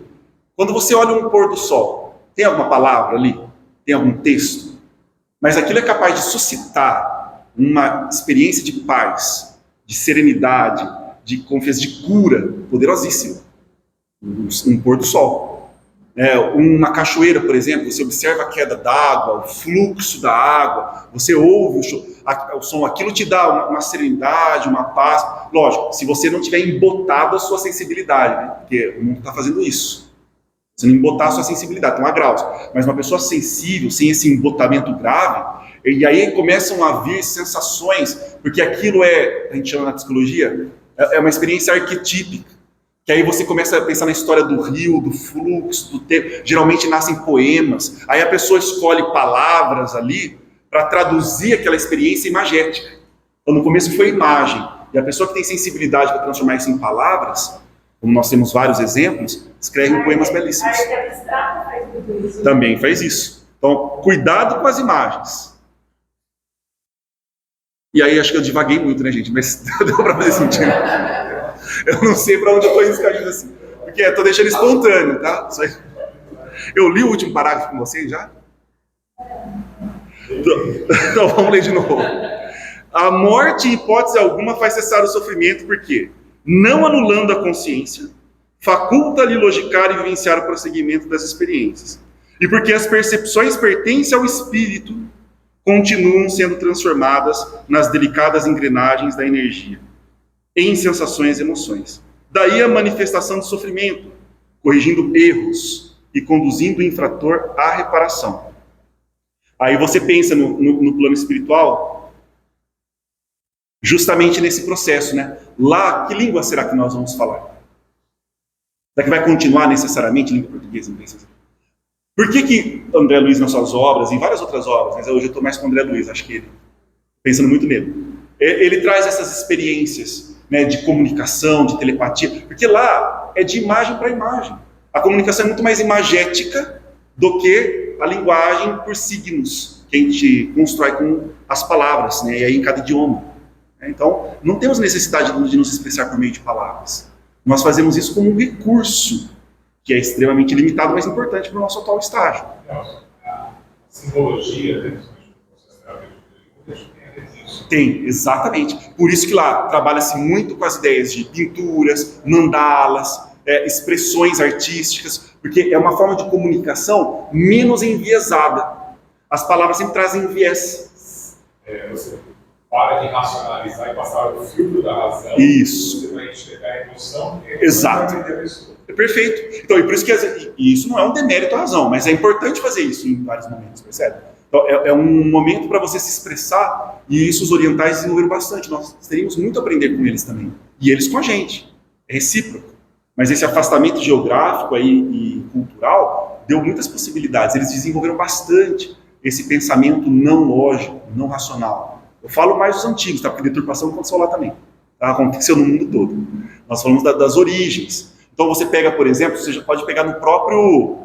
Quando você olha um pôr do sol, tem alguma palavra ali? Tem algum texto? Mas aquilo é capaz de suscitar uma experiência de paz, de serenidade, de confiança, de cura poderosíssima. Um pôr do sol. Uma cachoeira, por exemplo, você observa a queda d'água, o fluxo da água, você ouve o som, aquilo te dá uma serenidade, uma paz. Lógico, se você não tiver embotado a sua sensibilidade, né? Porque o mundo está fazendo isso. Você não embotar a sua sensibilidade, então há graus. Mas uma pessoa sensível, sem esse embotamento grave, e aí começam a vir sensações, porque aquilo a gente chama na psicologia, é uma experiência arquetípica. Que aí você começa a pensar na história do rio, do fluxo, do tempo. Geralmente nascem poemas. Aí a pessoa escolhe palavras ali para traduzir aquela experiência imagética. Então no começo foi imagem. E a pessoa que tem sensibilidade para transformar isso em palavras, como nós temos vários exemplos, escreve poemas belíssimos. A arte abstrata faz tudo isso. Também faz isso. Então, cuidado com as imagens. E aí acho que eu divaguei muito, né, gente? Mas deu para fazer sentido. Eu não sei para onde eu estou escrevendo assim. Porque estou deixando espontâneo, tá? Eu li o último parágrafo com vocês já? Então vamos ler de novo. A morte, em hipótese alguma, faz cessar o sofrimento, porque, não anulando a consciência, faculta-lhe logicar e vivenciar o prosseguimento das experiências. E porque as percepções pertencem ao espírito, continuam sendo transformadas nas delicadas engrenagens da energia, em sensações e emoções. Daí a manifestação do sofrimento, corrigindo erros e conduzindo o infrator à reparação. Aí você pensa no plano espiritual, justamente nesse processo, né? Lá, que língua será que nós vamos falar? Será que vai continuar necessariamente língua portuguesa? Por que André Luiz, nas suas obras, em várias outras obras, mas hoje eu estou mais com o André Luiz, acho que ele, pensando muito nele, ele traz essas experiências, né, de comunicação, de telepatia, porque lá é de imagem para imagem. A comunicação é muito mais imagética do que a linguagem por signos, que a gente constrói com as palavras, né, e aí em cada idioma. Então, não temos necessidade de nos expressar por meio de palavras. Nós fazemos isso como um recurso, que é extremamente limitado, mas importante para o nosso atual estágio. A simbologia, né, do processo terapêutico, tem a ver com isso. Tem, exatamente. Por isso que lá trabalha-se muito com as ideias de pinturas, mandalas, expressões artísticas, porque é uma forma de comunicação menos enviesada. As palavras sempre trazem viés. Você para de racionalizar e passar o filtro da razão. Isso. Você vai enxergar a emoção. Exato. É perfeito. Então, e por isso que e isso não é um demérito à razão, mas é importante fazer isso em vários momentos, percebe? Então, é um momento para você se expressar, e isso os orientais desenvolveram bastante. Nós teríamos muito a aprender com eles também. E eles com a gente. É recíproco. Mas esse afastamento geográfico aí e cultural deu muitas possibilidades. Eles desenvolveram bastante esse pensamento não lógico, não racional. Eu falo mais dos antigos, tá? Porque deturpação aconteceu lá também. Tá? Aconteceu no mundo todo. Nós falamos das origens. Então você pega, por exemplo, você já pode pegar no próprio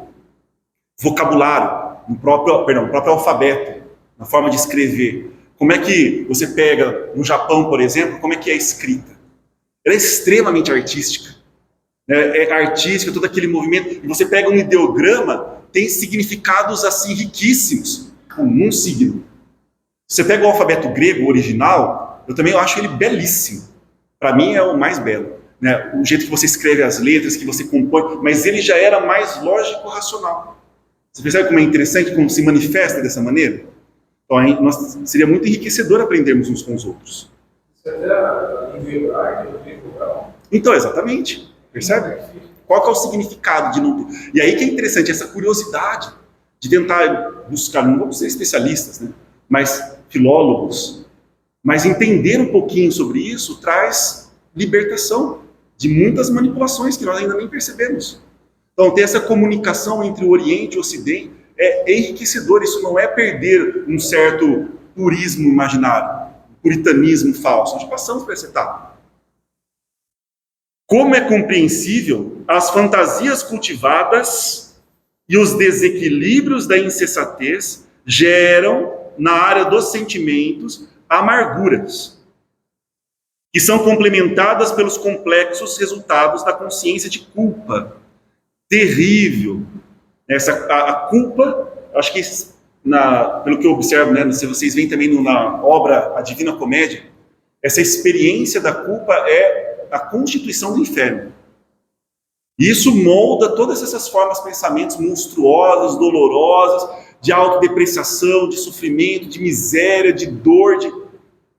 vocabulário, no próprio alfabeto, na forma de escrever. Como é que você pega no Japão, por exemplo, como é que é a escrita? Ela é extremamente artística. É artística, todo aquele movimento. E você pega um ideograma, tem significados assim riquíssimos, com um signo. Você pega o alfabeto grego original, eu também acho ele belíssimo. Para mim é o mais belo. Né? O jeito que você escreve as letras, que você compõe, mas ele já era mais lógico-racional. Você percebe como é interessante, como se manifesta dessa maneira? Então, seria muito enriquecedor aprendermos uns com os outros. Isso até a língua hebraica, então, exatamente. Percebe? Qual que é o significado de não ter? E aí que é interessante, essa curiosidade de tentar buscar, não vamos ser especialistas, né? Mas filólogos, mas entender um pouquinho sobre isso traz libertação de muitas manipulações que nós ainda nem percebemos. Então, ter essa comunicação entre o Oriente e o Ocidente é enriquecedor. Isso não é perder um certo purismo imaginário, um puritanismo falso. Nós passamos por essa etapa. Como é compreensível, as fantasias cultivadas e os desequilíbrios da insensatez geram, na área dos sentimentos, amarguras, que são complementadas pelos complexos resultados da consciência de culpa. Terrível. A culpa, acho que, pelo que eu observo, né, se vocês veem também na obra A Divina Comédia, essa experiência da culpa é a constituição do inferno. E isso molda todas essas formas, pensamentos monstruosos, dolorosos, de autodepreciação, de sofrimento, de miséria, de dor. Então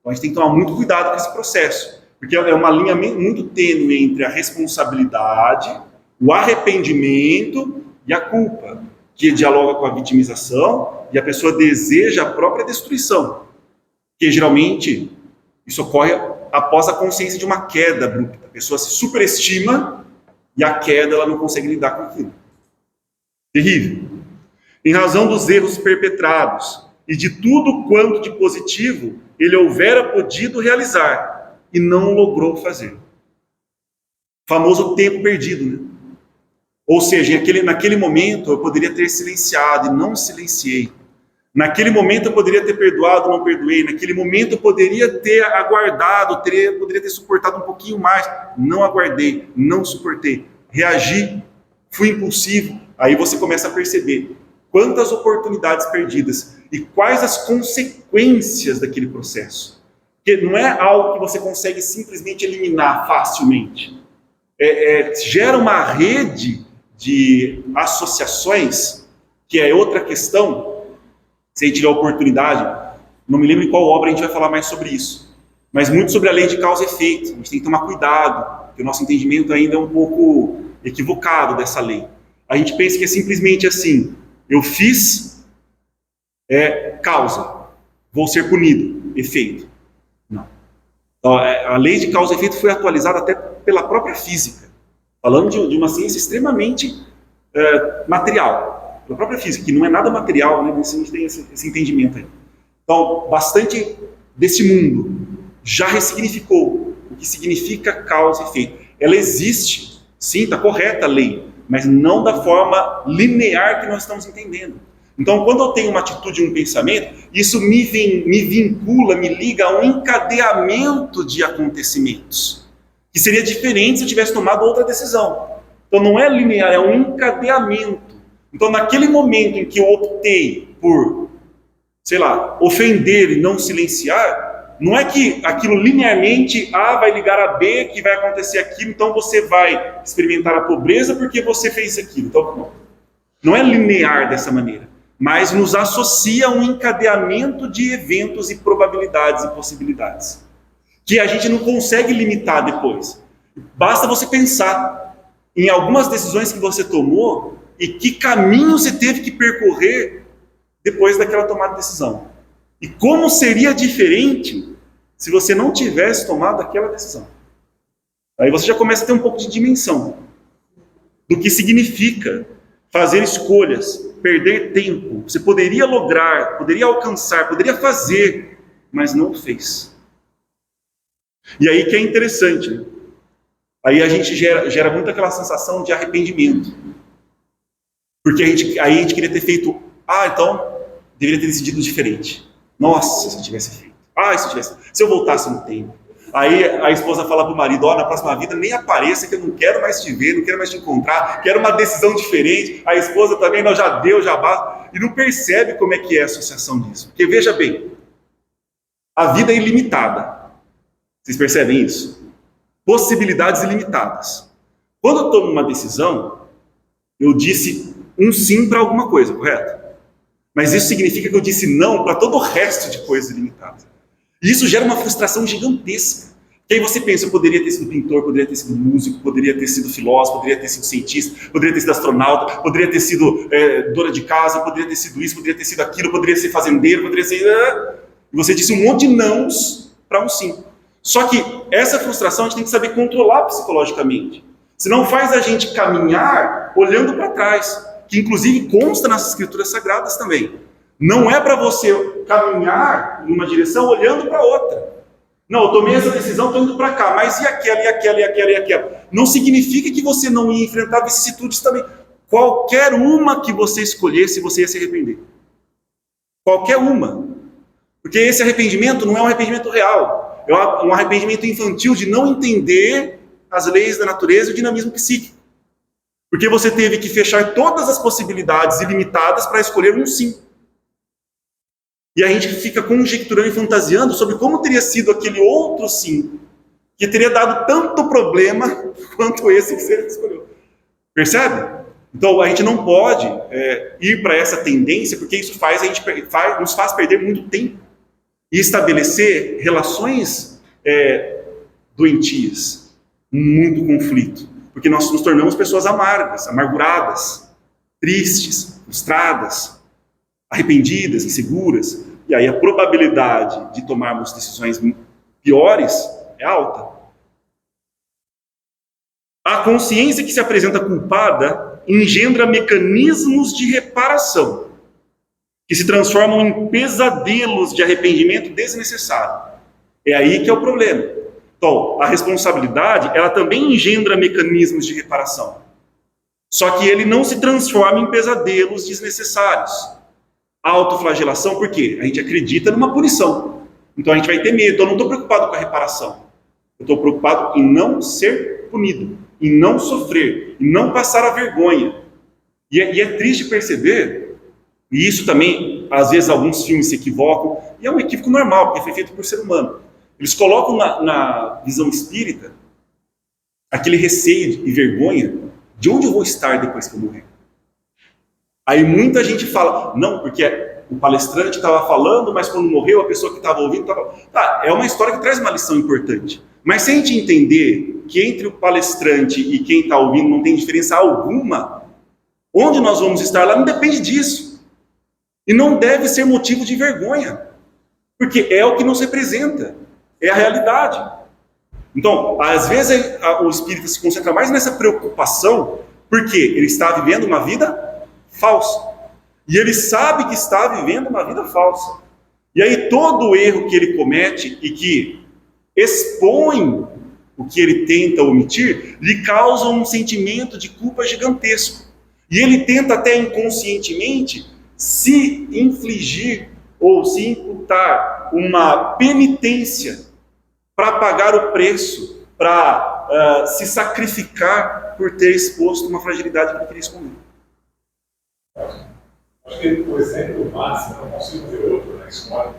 a gente tem que tomar muito cuidado com esse processo, porque é uma linha muito tênue entre a responsabilidade, o arrependimento e a culpa, que dialoga com a vitimização e a pessoa deseja a própria destruição, que geralmente isso ocorre após a consciência de uma queda abrupta. A pessoa se superestima e a queda ela não consegue lidar com aquilo. Terrível. Em razão dos erros perpetrados e de tudo quanto de positivo ele houvera podido realizar e não logrou fazer. Famoso tempo perdido, né? Ou seja, naquele momento eu poderia ter silenciado e não silenciei. Naquele momento eu poderia ter perdoado, não perdoei. Naquele momento eu poderia ter aguardado, poderia ter suportado um pouquinho mais. Não aguardei, não suportei. Reagi, fui impulsivo. Aí você começa a perceber quantas oportunidades perdidas e quais as consequências daquele processo. Porque não é algo que você consegue simplesmente eliminar facilmente. Gera uma rede de associações, que é outra questão. Se a gente tiver a oportunidade, não me lembro em qual obra a gente vai falar mais sobre isso, mas muito sobre a lei de causa e efeito. A gente tem que tomar cuidado, porque o nosso entendimento ainda é um pouco equivocado dessa lei. A gente pensa que é simplesmente assim: eu fiz, causa, vou ser punido, efeito. Não. Então, a lei de causa e efeito foi atualizada até pela própria física, falando de uma ciência extremamente material, pela própria física, que não é nada material, né? Mas a gente tem esse entendimento aí. Então, bastante desse mundo já ressignificou o que significa causa e efeito. Ela existe, sim, está correta a lei, mas não da forma linear que nós estamos entendendo. Então, quando eu tenho uma atitude, um pensamento, isso me vincula, me liga a um encadeamento de acontecimentos, que seria diferente se eu tivesse tomado outra decisão. Então, não é linear, é um encadeamento. Então, naquele momento em que eu optei por, sei lá, ofender e não silenciar, não é que aquilo linearmente, A vai ligar a B, que vai acontecer aquilo, então você vai experimentar a pobreza porque você fez aquilo. Então, não é linear dessa maneira, mas nos associa a um encadeamento de eventos e probabilidades e possibilidades, que a gente não consegue limitar depois. Basta você pensar em algumas decisões que você tomou e que caminho você teve que percorrer depois daquela tomada de decisão. E como seria diferente se você não tivesse tomado aquela decisão. Aí você já começa a ter um pouco de dimensão do que significa fazer escolhas, perder tempo. Você poderia lograr, poderia alcançar, poderia fazer, mas não fez. E aí que é interessante, né? Aí a gente gera muito aquela sensação de arrependimento. Porque aí a gente queria ter feito, então deveria ter decidido diferente. Nossa, se eu tivesse feito. Se eu voltasse no tempo. Aí a esposa fala para o marido, na próxima vida nem apareça que eu não quero mais te ver, não quero mais te encontrar, quero uma decisão diferente. A esposa também, não, já deu, já basta. E não percebe como é que é a associação disso. Porque veja bem, a vida é ilimitada. Vocês percebem isso? Possibilidades ilimitadas. Quando eu tomo uma decisão, eu disse um sim para alguma coisa, correto? Mas isso significa que eu disse não para todo o resto de coisas ilimitadas. E isso gera uma frustração gigantesca. Que aí você pensa, eu poderia ter sido pintor, poderia ter sido músico, poderia ter sido filósofo, poderia ter sido cientista, poderia ter sido astronauta, poderia ter sido dona de casa, poderia ter sido isso, poderia ter sido aquilo, poderia ser fazendeiro, poderia ser... E você disse um monte de nãos para um sim. Só que essa frustração a gente tem que saber controlar psicologicamente. Senão faz a gente caminhar olhando para trás, que inclusive consta nas escrituras sagradas também. Não é para você caminhar em uma direção olhando para outra. Não, eu tomei essa decisão, estou indo para cá, mas e aquela, e aquela, e aquela, e aquela? Não significa que você não ia enfrentar vicissitudes também. Qualquer uma que você escolhesse, você ia se arrepender. Qualquer uma. Porque esse arrependimento não é um arrependimento real. É um arrependimento infantil de não entender as leis da natureza e o dinamismo psíquico. Porque você teve que fechar todas as possibilidades ilimitadas para escolher um sim. E a gente fica conjecturando e fantasiando sobre como teria sido aquele outro sim, que teria dado tanto problema quanto esse que você escolheu. Percebe? Então a gente não pode ir para essa tendência, porque isso nos faz perder muito tempo e estabelecer relações doentias, muito conflito, porque nós nos tornamos pessoas amargas, amarguradas, tristes, frustradas, arrependidas, inseguras, e aí a probabilidade de tomarmos decisões piores é alta. A consciência que se apresenta culpada engendra mecanismos de reparação, que se transformam em pesadelos de arrependimento desnecessário. É aí que é o problema. Então, a responsabilidade, ela também engendra mecanismos de reparação. Só que ele não se transforma em pesadelos desnecessários. A autoflagelação, por quê? A gente acredita numa punição. Então a gente vai ter medo. Eu não estou preocupado com a reparação. Eu estou preocupado em não ser punido, em não sofrer, em não passar a vergonha. E é triste perceber, e isso também, às vezes alguns filmes se equivocam, e é um equívoco normal, porque foi feito por ser humano. Eles colocam na visão espírita aquele receio e vergonha de onde eu vou estar depois que eu morrer. Aí muita gente fala, não, porque o palestrante estava falando, mas quando morreu a pessoa que estava ouvindo estava... Tá, é uma história que traz uma lição importante. Mas se a gente entender que entre o palestrante e quem está ouvindo não tem diferença alguma, onde nós vamos estar lá não depende disso. E não deve ser motivo de vergonha. Porque é o que nos representa. É a realidade. Então, às vezes o espírita se concentra mais nessa preocupação, porque ele está vivendo uma vida falsa. E ele sabe que está vivendo uma vida falsa. E aí todo o erro que ele comete e que expõe o que ele tenta omitir, lhe causa um sentimento de culpa gigantesco. E ele tenta até inconscientemente se infligir ou se imputar uma penitência para pagar o preço, para se sacrificar por ter exposto uma fragilidade que ele queria esconder. Acho que o exemplo máximo, eu não consigo ver outro na história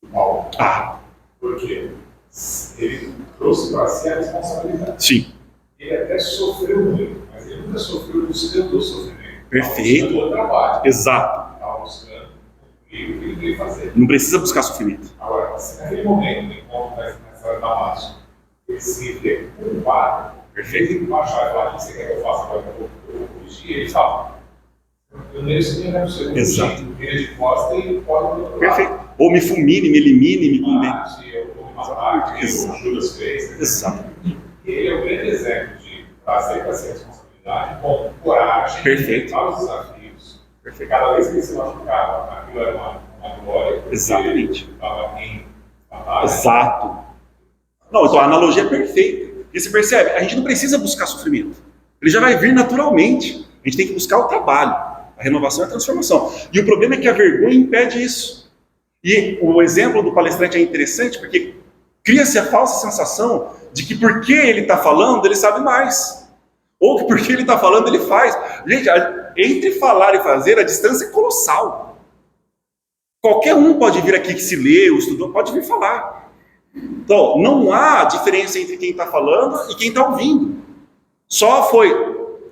do Paulo. Porque ele trouxe para si a responsabilidade. Sim. Ele até sofreu muito, mas ele nunca sofreu buscando o sofrimento. Perfeito. Buscando o trabalho. Exato. Estava buscando o que ele veio fazer. Não precisa buscar sofrimento. Agora, se naquele momento, no encontro nessa Damasco, ele se vê culpado, Perfeito. ele baixar e falar: o que você quer que eu faça agora? Eu vou corrigir. Ele fala: eu mereço nem você. Exato. Vira de costa e pode do outro lado. Perfeito. Ou me fulmine, me elimine, me condene. Se eu vou me matar, que o Judas fez. Exato. Ele é o grande exemplo de trazer para si a responsabilidade com coragem, Perfeito. enfrentar os desafios. Perfeito. Cada vez que ele se machucava, aquilo era uma glória. Porque Exatamente. ele estava em batalha. Exato. Não, então a analogia é perfeita. E você percebe, a gente não precisa buscar sofrimento. Ele já vai vir naturalmente. A gente tem que buscar o trabalho, a renovação e a transformação. E o problema é que a vergonha impede isso. E o exemplo do palestrante é interessante porque cria-se a falsa sensação de que porque ele está falando, ele sabe mais. Ou que porque ele está falando, ele faz. Gente, entre falar e fazer, a distância é colossal. Qualquer um pode vir aqui que se lê, ou estudou, pode vir falar. Então, não há diferença entre quem está falando e quem está ouvindo. Só foi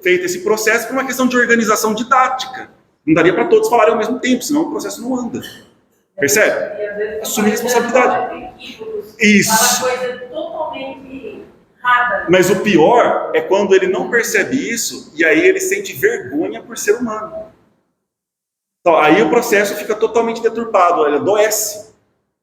feito esse processo por uma questão de organização didática. Não daria para todos falarem ao mesmo tempo, senão o processo não anda. Percebe? Assumir responsabilidade. Isso. Fala coisa totalmente errada. Mas o pior é quando ele não percebe isso e aí ele sente vergonha por ser humano. Então, aí o processo fica totalmente deturpado, ele adoece.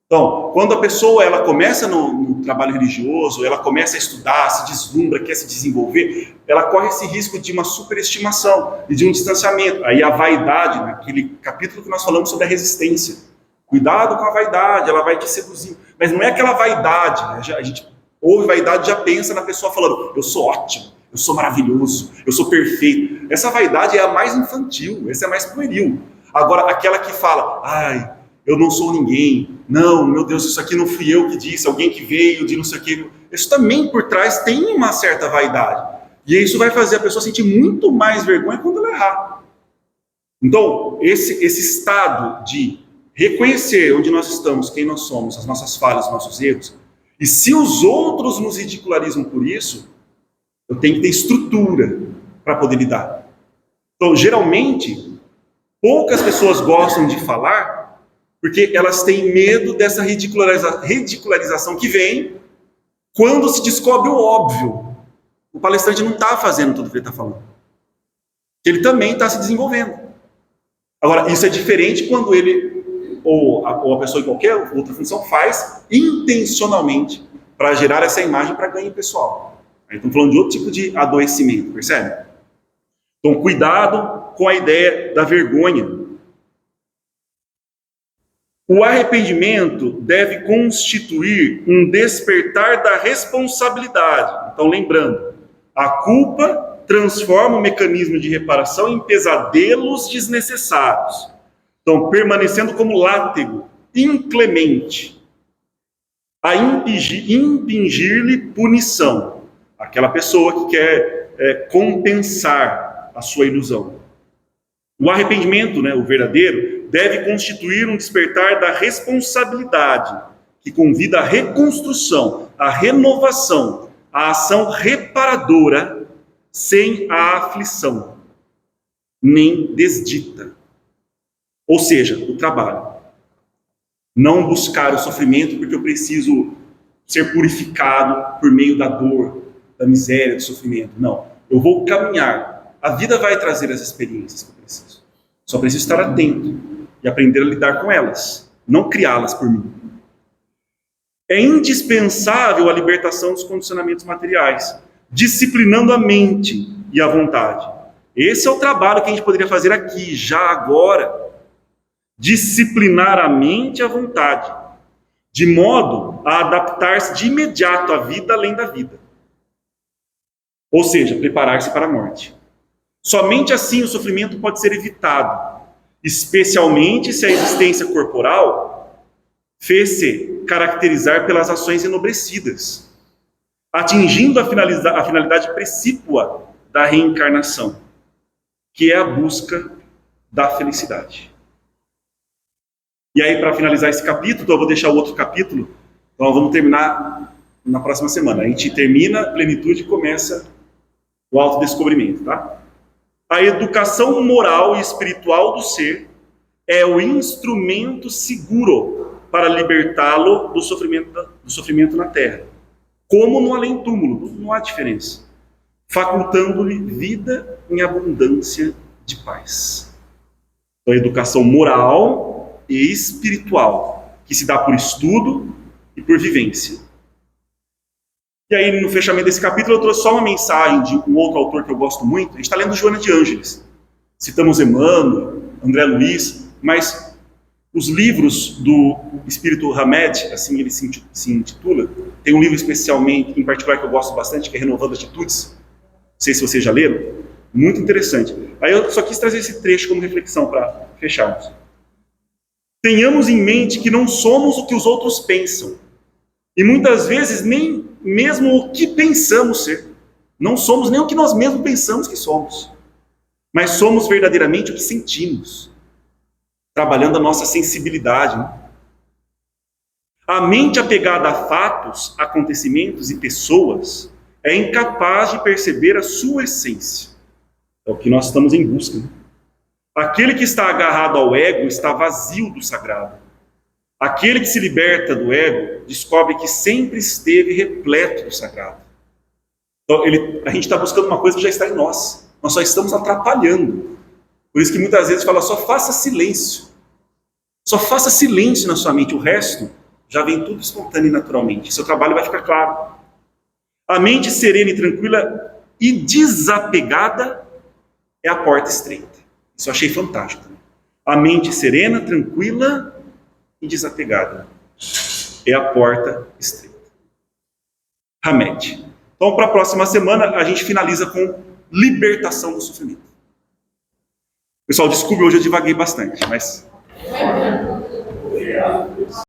Então, quando a pessoa ela começa no trabalho religioso, ela começa a estudar, se deslumbra, quer se desenvolver, ela corre esse risco de uma superestimação e de um distanciamento. Aí a vaidade, naquele capítulo que nós falamos sobre a resistência. Cuidado com a vaidade, ela vai te seduzir. Mas não é aquela vaidade, né? A gente ouve vaidade e já pensa na pessoa falando: eu sou ótimo, eu sou maravilhoso, eu sou perfeito. Essa vaidade é a mais infantil, essa é a mais pueril. Agora, aquela que fala: ai, eu não sou ninguém, não, meu Deus, isso aqui não fui eu que disse, alguém que veio de não sei o que. Isso também por trás tem uma certa vaidade. E isso vai fazer a pessoa sentir muito mais vergonha quando ela errar. Então, esse estado de reconhecer onde nós estamos, quem nós somos, as nossas falhas, os nossos erros, e se os outros nos ridicularizam por isso, eu tenho que ter estrutura para poder lidar. Então, geralmente, poucas pessoas gostam de falar porque elas têm medo dessa ridicularização que vem quando se descobre o óbvio. O palestrante não está fazendo tudo o que ele está falando. Ele também está se desenvolvendo. Agora, isso é diferente quando ele, ou a pessoa em qualquer outra função, faz intencionalmente para gerar essa imagem para ganho pessoal. Aí estamos falando de outro tipo de adoecimento, percebe? Então, cuidado com a ideia da vergonha. O arrependimento deve constituir um despertar da responsabilidade. Então, lembrando, a culpa transforma o mecanismo de reparação em pesadelos desnecessários. Então, permanecendo como látego, inclemente, a impingir-lhe punição. Aquela pessoa que quer compensar a sua ilusão. O arrependimento, o verdadeiro, deve constituir um despertar da responsabilidade, que convida à reconstrução, à renovação, à ação reparadora, sem a aflição, nem desdita. Ou seja, o trabalho. Não buscar o sofrimento porque eu preciso ser purificado por meio da dor, da miséria, do sofrimento. Não, eu vou caminhar. A vida vai trazer as experiências que eu preciso. Só preciso estar atento e aprender a lidar com elas, não criá-las por mim. É indispensável a libertação dos condicionamentos materiais, disciplinando a mente e a vontade. Esse é o trabalho que a gente poderia fazer aqui, já agora. Disciplinar a mente e a vontade, de modo a adaptar-se de imediato à vida além da vida. Ou seja, preparar-se para a morte. Somente assim o sofrimento pode ser evitado especialmente se a existência corporal fez-se caracterizar pelas ações enobrecidas, atingindo a finalidade precípua da reencarnação, que é a busca da felicidade. E aí, para finalizar esse capítulo, então eu vou deixar o outro capítulo, então vamos terminar na próxima semana. A gente termina a plenitude e começa o autodescobrimento, tá? A educação moral e espiritual do ser é o instrumento seguro para libertá-lo do sofrimento na Terra, como no além-túmulo, não há diferença, facultando-lhe vida em abundância de paz. Então, a educação moral e espiritual, que se dá por estudo e por vivência. E aí, no fechamento desse capítulo, eu trouxe só uma mensagem de um outro autor que eu gosto muito. A gente está lendo Joana de Ângeles. Citamos Emmanuel, André Luiz, mas os livros do Espírito Hamed, assim ele se intitula, tem um livro especialmente, em particular, que eu gosto bastante, que é Renovando Atitudes. Não sei se vocês já leram. Muito interessante. Aí eu só quis trazer esse trecho como reflexão para fecharmos. Tenhamos em mente que não somos o que os outros pensam. E muitas vezes nem mesmo o que pensamos ser. Não somos nem o que nós mesmos pensamos que somos. Mas somos verdadeiramente o que sentimos. Trabalhando a nossa sensibilidade. Né? A mente apegada a fatos, acontecimentos e pessoas é incapaz de perceber a sua essência. É o que nós estamos em busca. Né? Aquele que está agarrado ao ego está vazio do sagrado. Aquele que se liberta do ego descobre que sempre esteve repleto do sagrado. Então, a gente está buscando uma coisa que já está em nós. Nós só estamos atrapalhando. Por isso que muitas vezes fala, só faça silêncio. Só faça silêncio na sua mente. O resto já vem tudo espontâneo e naturalmente. Seu trabalho vai ficar claro. A mente serena e tranquila e desapegada é a porta estreita. Isso eu achei fantástico. A mente serena, tranquila e desapegada é a porta estreita. Hamed. Então, para a próxima semana, a gente finaliza com libertação do sofrimento. Pessoal, desculpe, hoje eu divaguei bastante, mas... Obrigado.